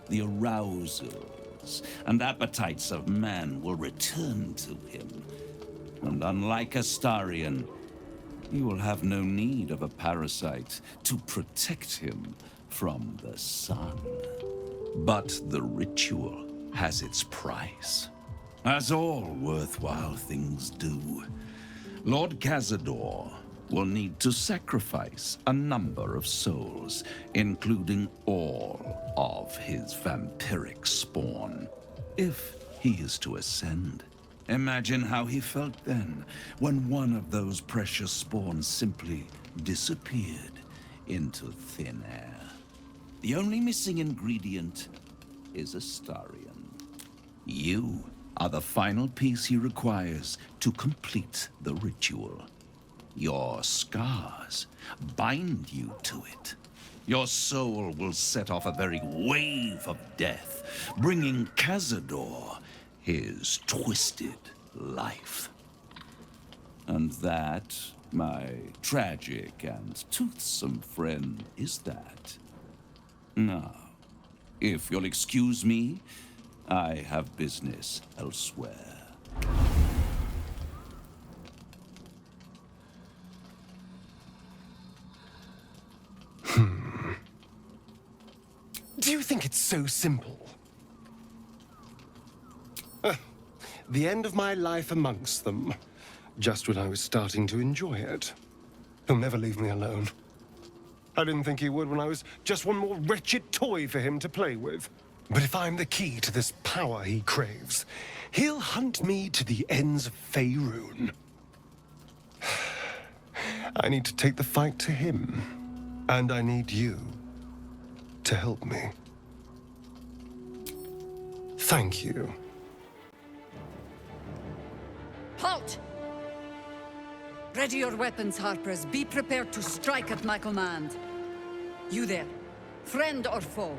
The arousals and appetites of man will return to him. And unlike Astarion, he will have no need of a parasite to protect him from the sun. But the ritual has its price, as all worthwhile things do. Lord Cazador will need to sacrifice a number of souls, including all of his vampiric spawn, if he is to ascend. Imagine how he felt then, when one of those precious spawns simply disappeared into thin air. The only missing ingredient is Astarion. You are the final piece he requires to complete the ritual. Your scars bind you to it. Your soul will set off a very wave of death, bringing Cazador his twisted life. And that, my tragic and toothsome friend, is that. Now, if you'll excuse me, I have business elsewhere. Do you think it's so simple? The end of my life amongst them, just when I was starting to enjoy it. He'll never leave me alone. I didn't think he would when I was just one more wretched toy for him to play with. But if I'm the key to this power he craves, he'll hunt me to the ends of Faerun. I need to take the fight to him, and I need you to help me. Thank you. Halt! Ready your weapons, Harpers. Be prepared to strike at my command. You there, friend or foe?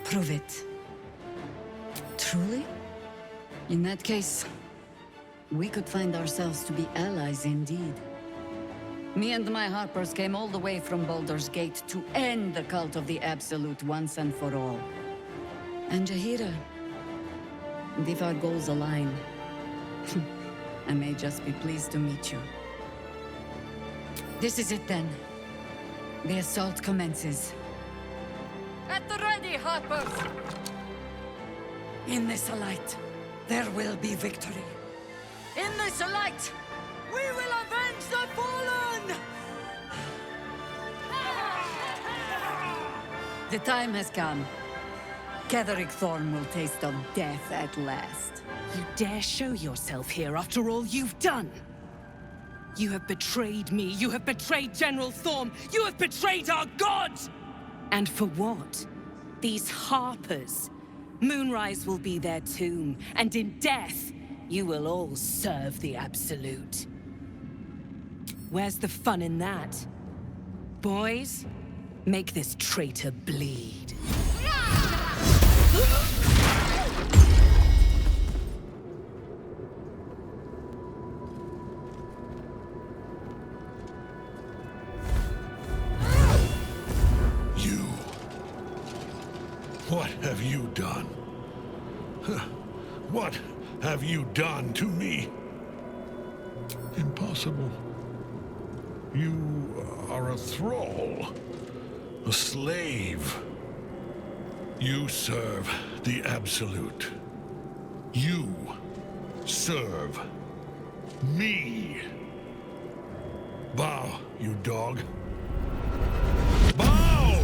Prove it. Truly? In that case, we could find ourselves to be allies indeed. Me and my Harpers came all the way from Baldur's Gate to end the cult of the Absolute once and for all. And Jaheira, and if our goals align, I may just be pleased to meet you. This is it then. The assault commences. At the ready, Harpers! In this light, there will be victory. In this light, we will avenge the fallen! The time has come. Ketheric Thorn will taste of death at last. You dare show yourself here after all you've done? You have betrayed me. You have betrayed General Thorm. You have betrayed our gods! And for what? These Harpers. Moonrise will be their tomb, and in death, you will all serve the Absolute. Where's the fun in that? Boys, make this traitor bleed. What have you done? What have you done to me? Impossible. You are a thrall, a slave. You serve the Absolute. You serve me. Bow, you dog. Bow!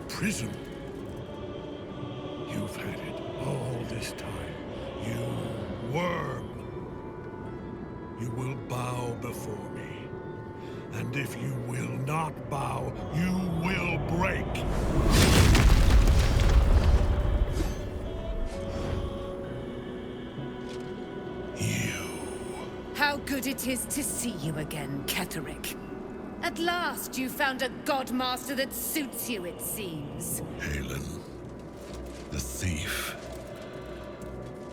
Prison. You've had it all this time. You worm. You will bow before me. And if you will not bow, you will break. How good it is to see you again, Ketheric. At last you found a godmaster that suits you, it seems. Halen, the thief.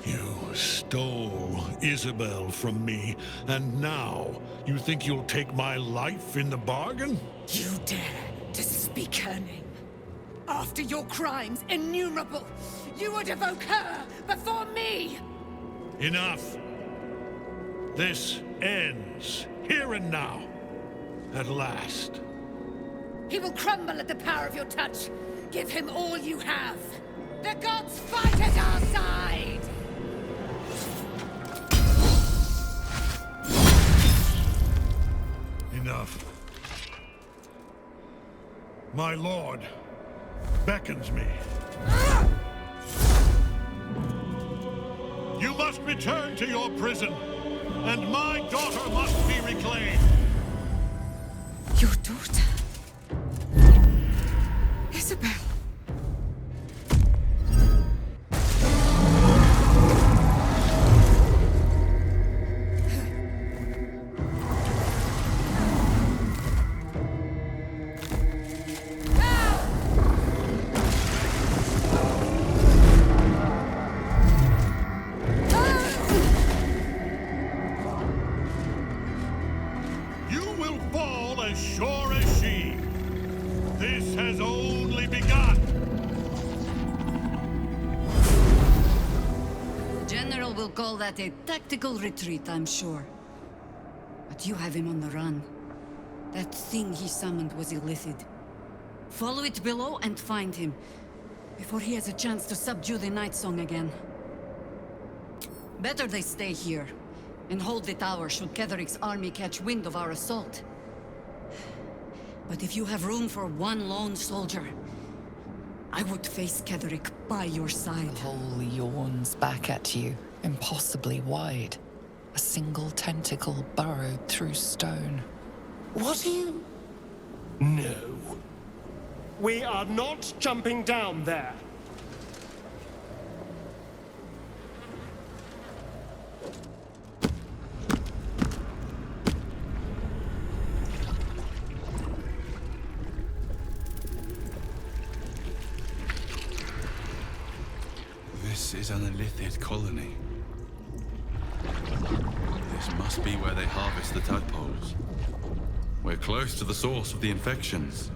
You stole Isabel from me, and now you think you'll take my life in the bargain? You dare to speak her name? After your crimes innumerable, you would evoke her before me! Enough! This ends, here and now. At last. He will crumble at the power of your touch. Give him all you have. The gods fight at our side! Enough. My lord beckons me. You must return to your prison, and my daughter must be reclaimed. Your daughter? Isabel? That a tactical retreat, I'm sure. But you have him on the run. That thing he summoned was illithid. Follow it below and find him, before he has a chance to subdue the Night Song again. Better they stay here, and hold the tower should Ketheric's army catch wind of our assault. But if you have room for one lone soldier, I would face Ketheric by your side. The hole yawns back at you. Impossibly wide. A single tentacle burrowed through stone. What are you? No. We are not jumping down there. This is an illithid colony. This must be where they harvest the tadpoles. We're close to the source of the infections.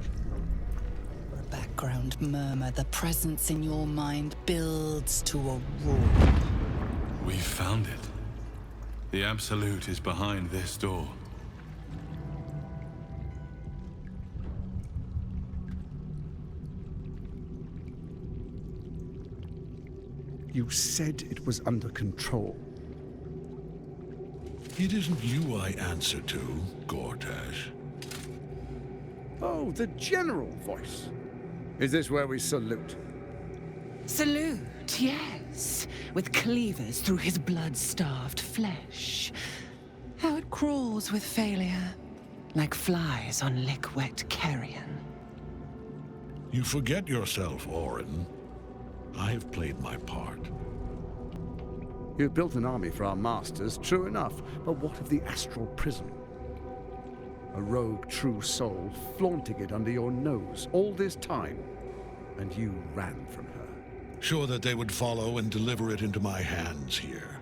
A background murmur, the presence in your mind builds to a roar. We've found it. The Absolute is behind this door. You said it was under control. It isn't you I answer to, Gortash. Oh, the general voice. Is this where we salute? Salute, yes. With cleavers through his blood-starved flesh. How it crawls with failure, like flies on lick-wet carrion. You forget yourself, Orin. I have played my part. You built an army for our masters, true enough, but what of the astral prison? A rogue true soul flaunting it under your nose all this time, and you ran from her. Sure that they would follow and deliver it into my hands here.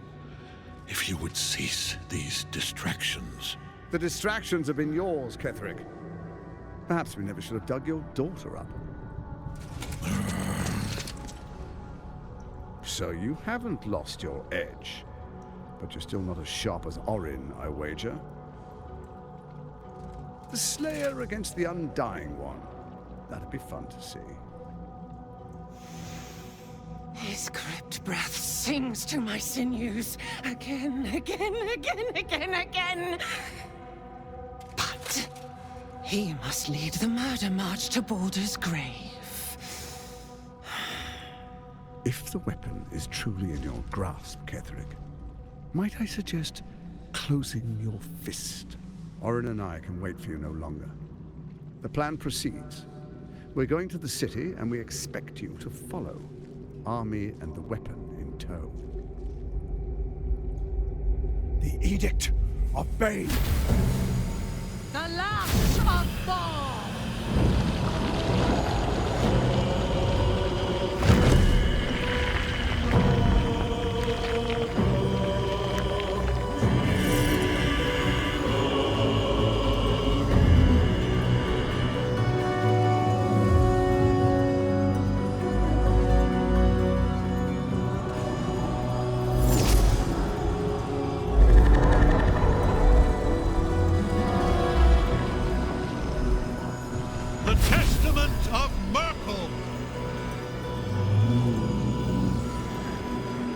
If you would cease these distractions. The distractions have been yours, Ketheric. Perhaps we never should have dug your daughter up. So you haven't lost your edge, but you're still not as sharp as Orin, I wager. The Slayer against the Undying One. That'd be fun to see. His crypt breath sings to my sinews again, again, again, again, again. But he must lead the murder march to Baldur's grave. If the weapon is truly in your grasp, Ketheric, might I suggest closing your fist? Orin and I can wait for you no longer. The plan proceeds. We're going to the city, and we expect you to follow. Army and the weapon in tow. The Edict of Bane. The last of fall! The Testament of Merkel!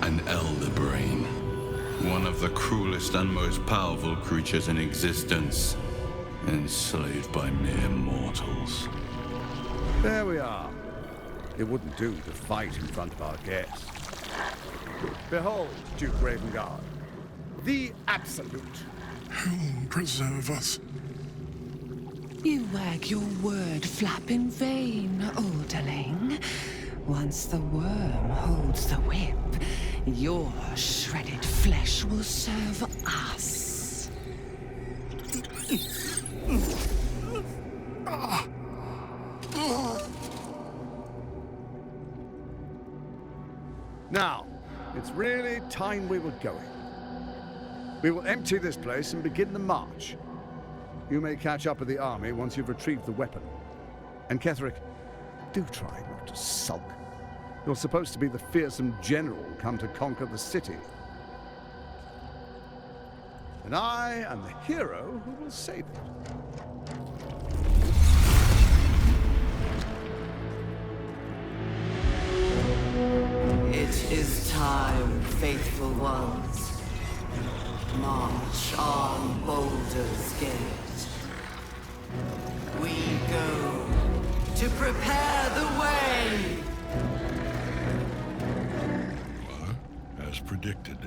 An elder brain. One of the cruelest and most powerful creatures in existence. Enslaved by mere mortals. There we are. It wouldn't do to fight in front of our guests. Behold, Duke Ravengard, the Absolute. Who will preserve us? You wag your word flap in vain, Alderling. Once the worm holds the whip, your shredded flesh will serve us. Now, it's really time we were going. We will empty this place and begin the march. You may catch up with the army once you've retrieved the weapon. And Ketherick, do try not to sulk. You're supposed to be the fearsome general come to conquer the city. And I am the hero who will save it. It is time, faithful ones. March on Baldur's Gate. We go to prepare the way! As predicted.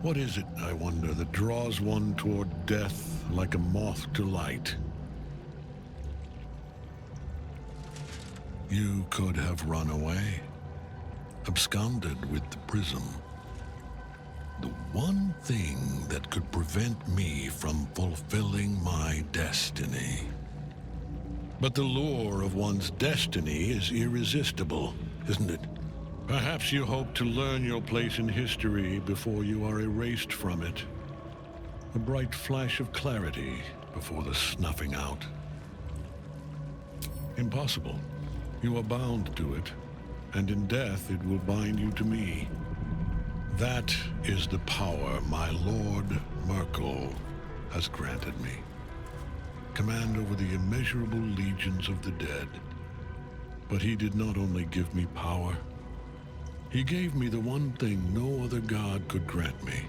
What is it, I wonder, that draws one toward death like a moth to light? You could have run away, absconded with the prism. The one thing that could prevent me from fulfilling my destiny. But the lure of one's destiny is irresistible, isn't it? Perhaps you hope to learn your place in history before you are erased from it. A bright flash of clarity before the snuffing out. Impossible. You are bound to it, and in death it will bind you to me. That is the power my Lord Merkel has granted me. Command over the immeasurable legions of the dead. But he did not only give me power, he gave me the one thing no other god could grant me.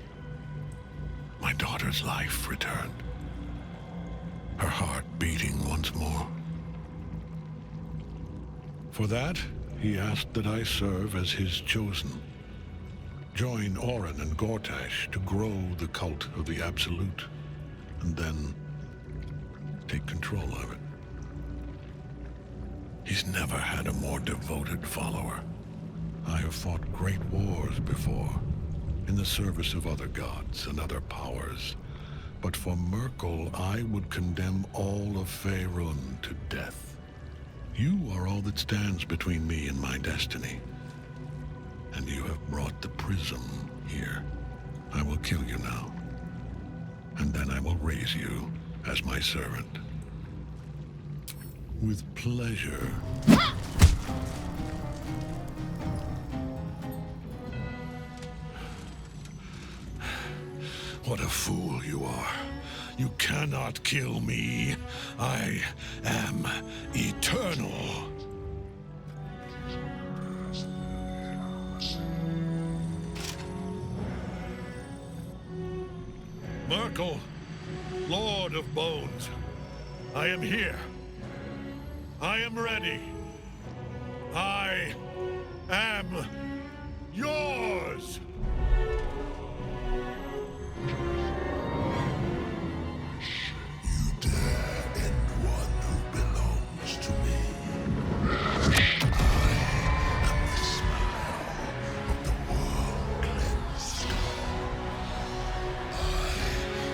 My daughter's life returned. Her heart beating once more. For that, he asked that I serve as his chosen. Join Orin and Gortash to grow the cult of the Absolute, and then take control of it. He's never had a more devoted follower. I have fought great wars before, in the service of other gods and other powers. But for Merkel, I would condemn all of Faerun to death. You are all that stands between me and my destiny. And you have brought the prism here. I will kill you now. And then I will raise you as my servant. With pleasure. What a fool you are. You cannot kill me. I am eternal. Merkel, Lord of Bones, I am here. I am ready. I am yours. You dare end one who belongs to me. I am the smile of the world-cleansed star. I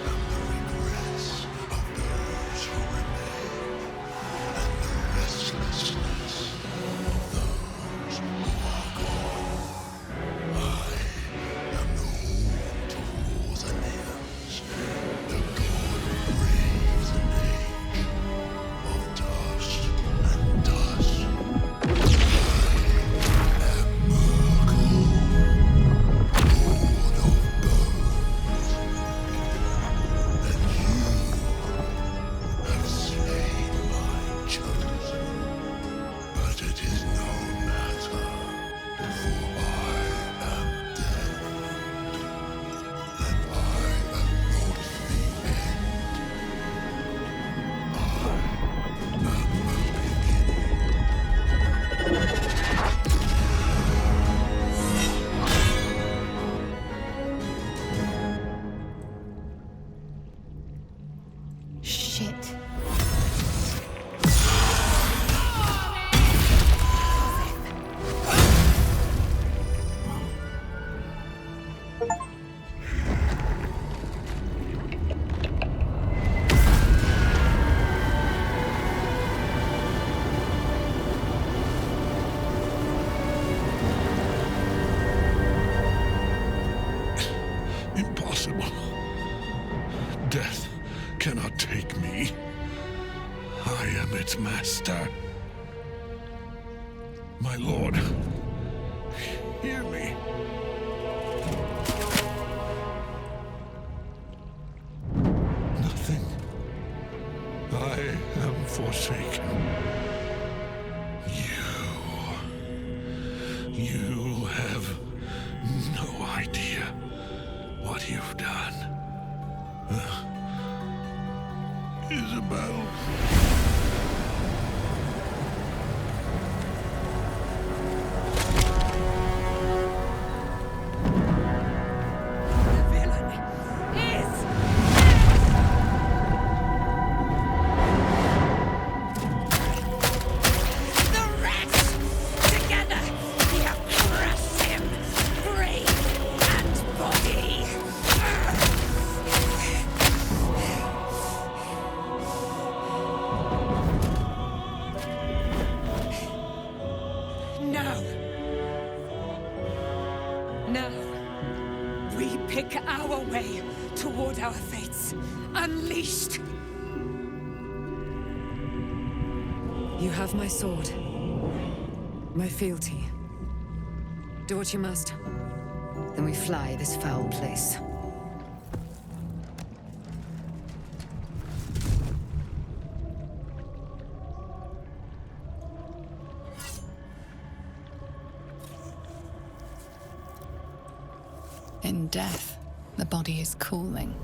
am the regrets of those who remain. Shit. Impossible. Death cannot take me. I am its master. My lord, hear me. Nothing. I am forsaken. You have no idea what you've done. Isabel. You have my sword, my fealty. Do what you must. Then we fly this foul place. In death, the body is cooling,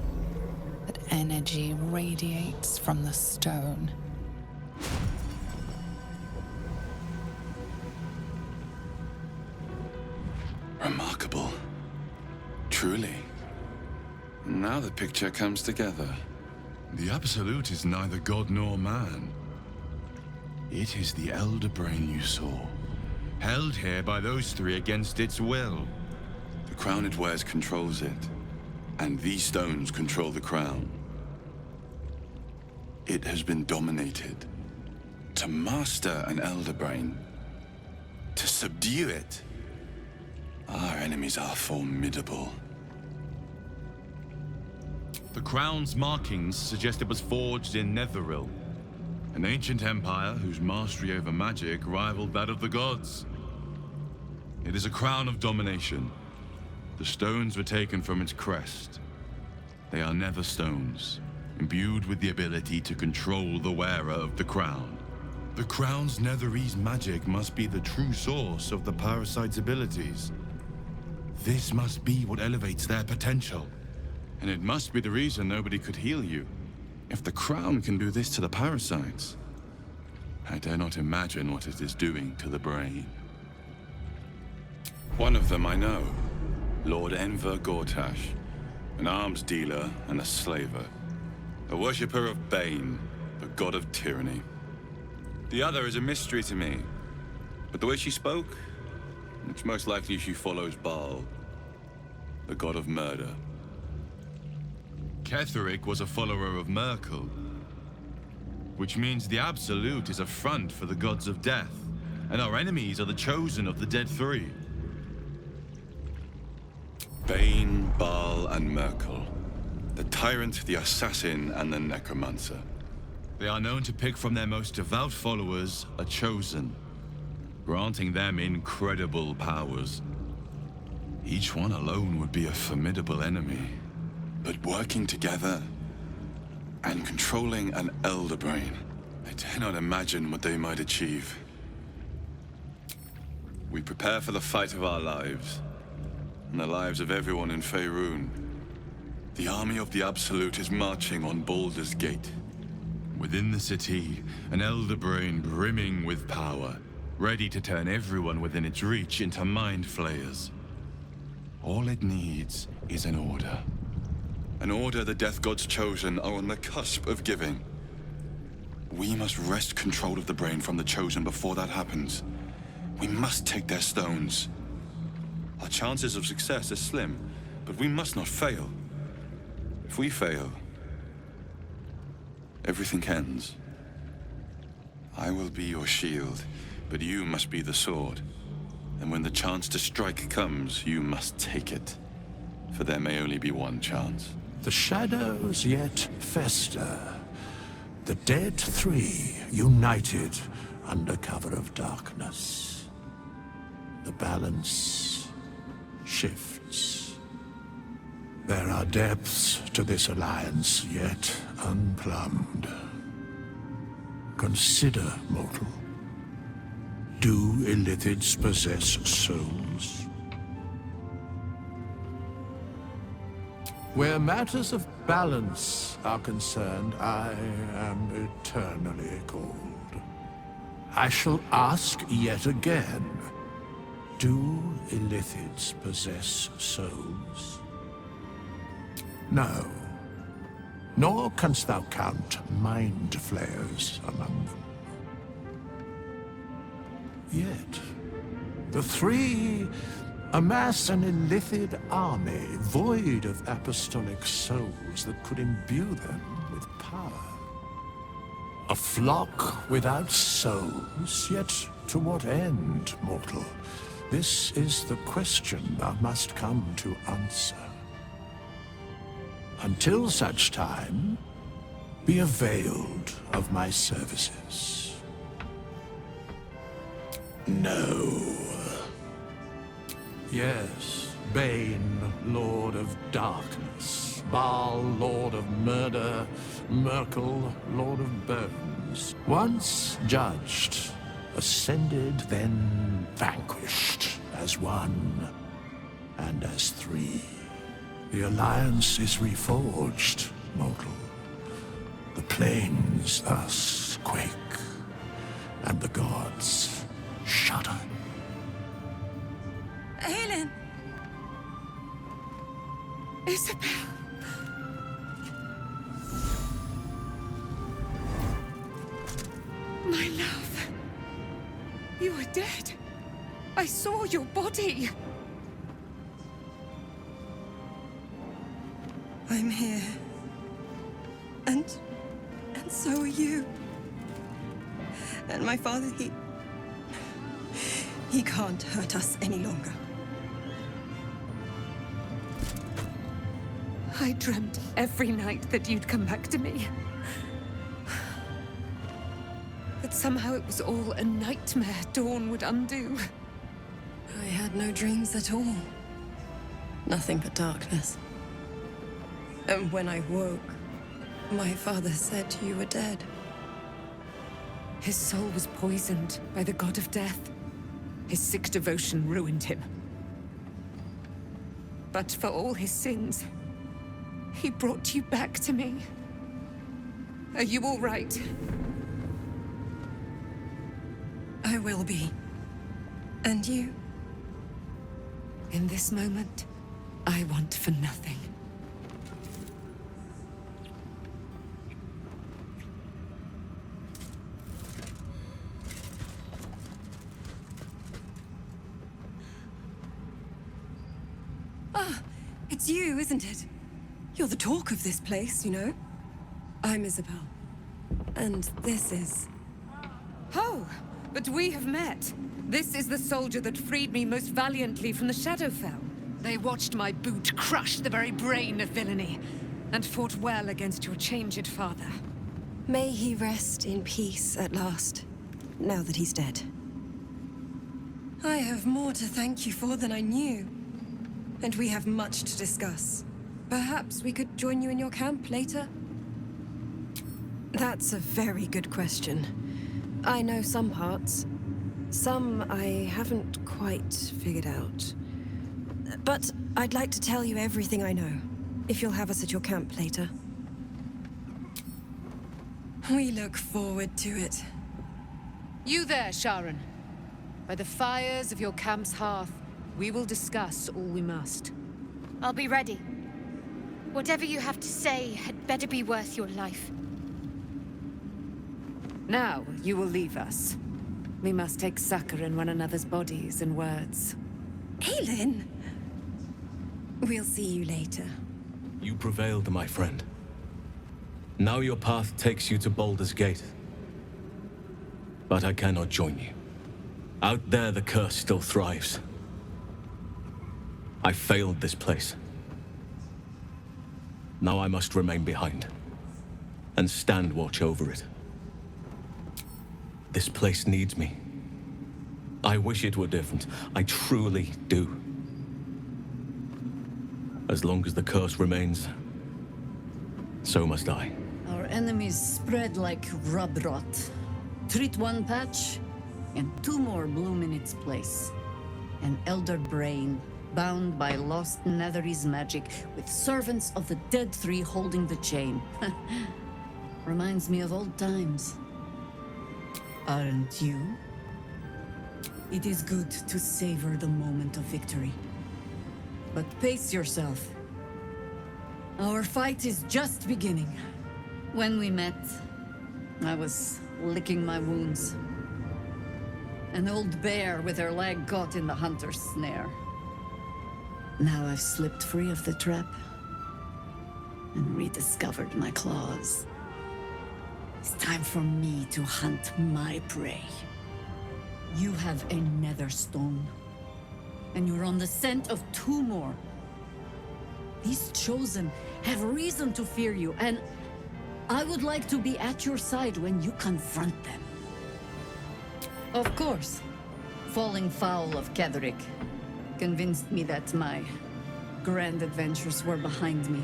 but energy radiates from the stone. Remarkable. Truly. Now the picture comes together. The Absolute is neither god nor man. It is the Elder Brain you saw, held here by those three against its will. The crown it wears controls it, and these stones control the crown. It has been dominated. To master an Elder Brain, to subdue it, our enemies are formidable. The crown's markings suggest it was forged in Netheril, an ancient empire whose mastery over magic rivaled that of the gods. It is a crown of domination. The stones were taken from its crest. They are nether stones, imbued with the ability to control the wearer of the crown. The crown's Netherese magic must be the true source of the parasite's abilities. This must be what elevates their potential. And it must be the reason nobody could heal you. If the crown can do this to the parasites, I dare not imagine what it is doing to the brain. One of them I know, Lord Enver Gortash, an arms dealer and a slaver, a worshipper of Bane, the god of tyranny. The other is a mystery to me, but the way she spoke, it's most likely she follows Baal, the god of murder. Ketheric was a follower of Merkel, which means the Absolute is a front for the gods of death, and our enemies are the chosen of the Dead Three. Bane, Baal, and Merkel. The tyrant, the assassin, and the necromancer. They are known to pick from their most devout followers a chosen, granting them incredible powers. Each one alone would be a formidable enemy, but working together and controlling an Elder Brain, I dare not imagine what they might achieve. We prepare for the fight of our lives, and the lives of everyone in Faerun. The army of the Absolute is marching on Baldur's Gate. Within the city, an Elder Brain brimming with power, ready to turn everyone within its reach into mind flayers. All it needs is an order. An order the Death God's chosen are on the cusp of giving. We must wrest control of the brain from the Chosen before that happens. We must take their stones. Our chances of success are slim, but we must not fail. If we fail, everything ends. I will be your shield, but you must be the sword. And when the chance to strike comes, you must take it. For there may only be one chance. The shadows yet fester. The dead three united under cover of darkness. The balance shifts. There are depths to this alliance yet unplumbed. Consider, mortal. Do illithids possess souls? Where matters of balance are concerned, I am eternally cold. I shall ask yet again, do illithids possess souls? No. Nor canst thou count mind flayers among them. Yet, the three amass an illithid army void of apostolic souls that could imbue them with power. A flock without souls, yet to what end, mortal? This is the question thou must come to answer. Until such time, be availed of my services. No. Yes, Bane, Lord of Darkness, Baal, Lord of Murder, Merkel, Lord of Bones. Once judged, ascended, then vanquished, as one and as three. The alliance is reforged, mortal. The plains thus quake, and the gods shudder. Helen! Isabel! My love! You are dead. I saw your body. I'm here. And so are you. And my father, he can't hurt us any longer. I dreamt every night that you'd come back to me. But somehow it was all a nightmare Dawn would undo. I had no dreams at all. Nothing but darkness. And when I woke, my father said you were dead. His soul was poisoned by the god of death. His sick devotion ruined him. But for all his sins, he brought you back to me. Are you all right? I will be. And you? In this moment, I want for nothing. Ah, it's you, isn't it? You're the talk of this place, you know? I'm Isabel. And this is... Oh, but we have met. This is the soldier that freed me most valiantly from the Shadowfell. They watched my boot crush the very brain of villainy, and fought well against your changed father. May he rest in peace at last, now that he's dead. I have more to thank you for than I knew. And we have much to discuss. Perhaps we could join you in your camp later? That's a very good question. I know some parts. Some I haven't quite figured out. But I'd like to tell you everything I know, if you'll have us at your camp later. We look forward to it. You there, Sharon. By the fires of your camp's hearth, we will discuss all we must. I'll be ready. Whatever you have to say had better be worth your life. Now, you will leave us. We must take succor in one another's bodies and words. Aelin! We'll see you later. You prevailed, my friend. Now your path takes you to Baldur's Gate. But I cannot join you. Out there, the curse still thrives. I failed this place. Now I must remain behind, and stand watch over it. This place needs me. I wish it were different. I truly do. As long as the curse remains, so must I. Our enemies spread like rub rot. Treat one patch, and 2 more bloom in its place. An elder brain, bound by lost Netherese magic, with servants of the dead 3 holding the chain. Reminds me of old times. Aren't you? It is good to savor the moment of victory. But pace yourself. Our fight is just beginning. When we met, I was licking my wounds. An old bear with her leg caught in the hunter's snare. Now I've slipped free of the trap and rediscovered my claws. It's time for me to hunt my prey. You have a nether stone, and you're on the scent of 2 more. These chosen have reason to fear you, and I would like to be at your side when you confront them. Of course, falling foul of Ketheric convinced me that my grand adventures were behind me.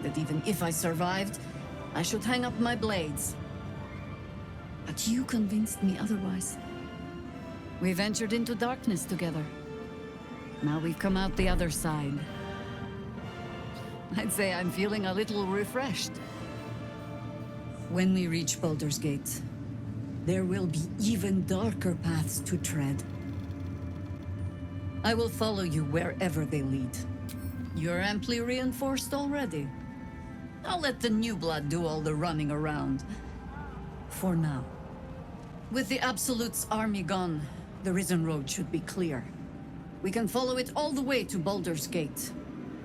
That even if I survived, I should hang up my blades. But you convinced me otherwise. We ventured into darkness together. Now we've come out the other side. I'd say I'm feeling a little refreshed. When we reach Baldur's Gate, there will be even darker paths to tread. I will follow you wherever they lead. You're amply reinforced already. I'll let the new blood do all the running around. For now. With the Absolute's army gone, the Risen Road should be clear. We can follow it all the way to Baldur's Gate.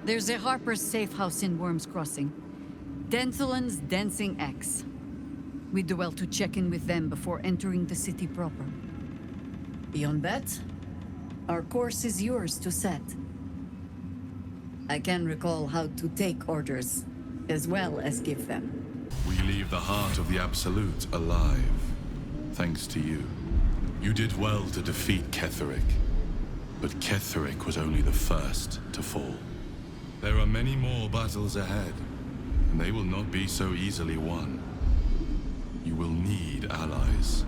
There's a Harper's safe house in Worm's Crossing. Denthalen's Dancing Axe. We do well to check in with them before entering the city proper. Beyond that, our course is yours to set. I can recall how to take orders, as well as give them. We leave the heart of the Absolute alive, thanks to you. You did well to defeat Ketheric, but Ketheric was only the first to fall. There are many more battles ahead, and they will not be so easily won. You will need allies.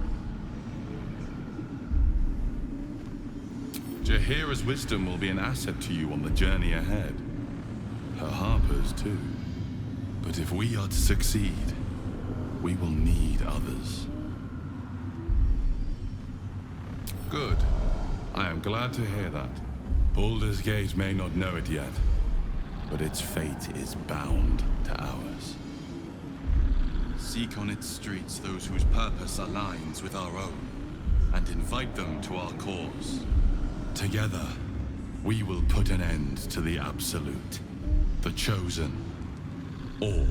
Jaheira's wisdom will be an asset to you on the journey ahead. Her Harper's too. But if we are to succeed, we will need others. Good. I am glad to hear that. Baldur's Gate may not know it yet, but its fate is bound to ours. Seek on its streets those whose purpose aligns with our own, and invite them to our cause. Together, we will put an end to the Absolute, the Chosen, all.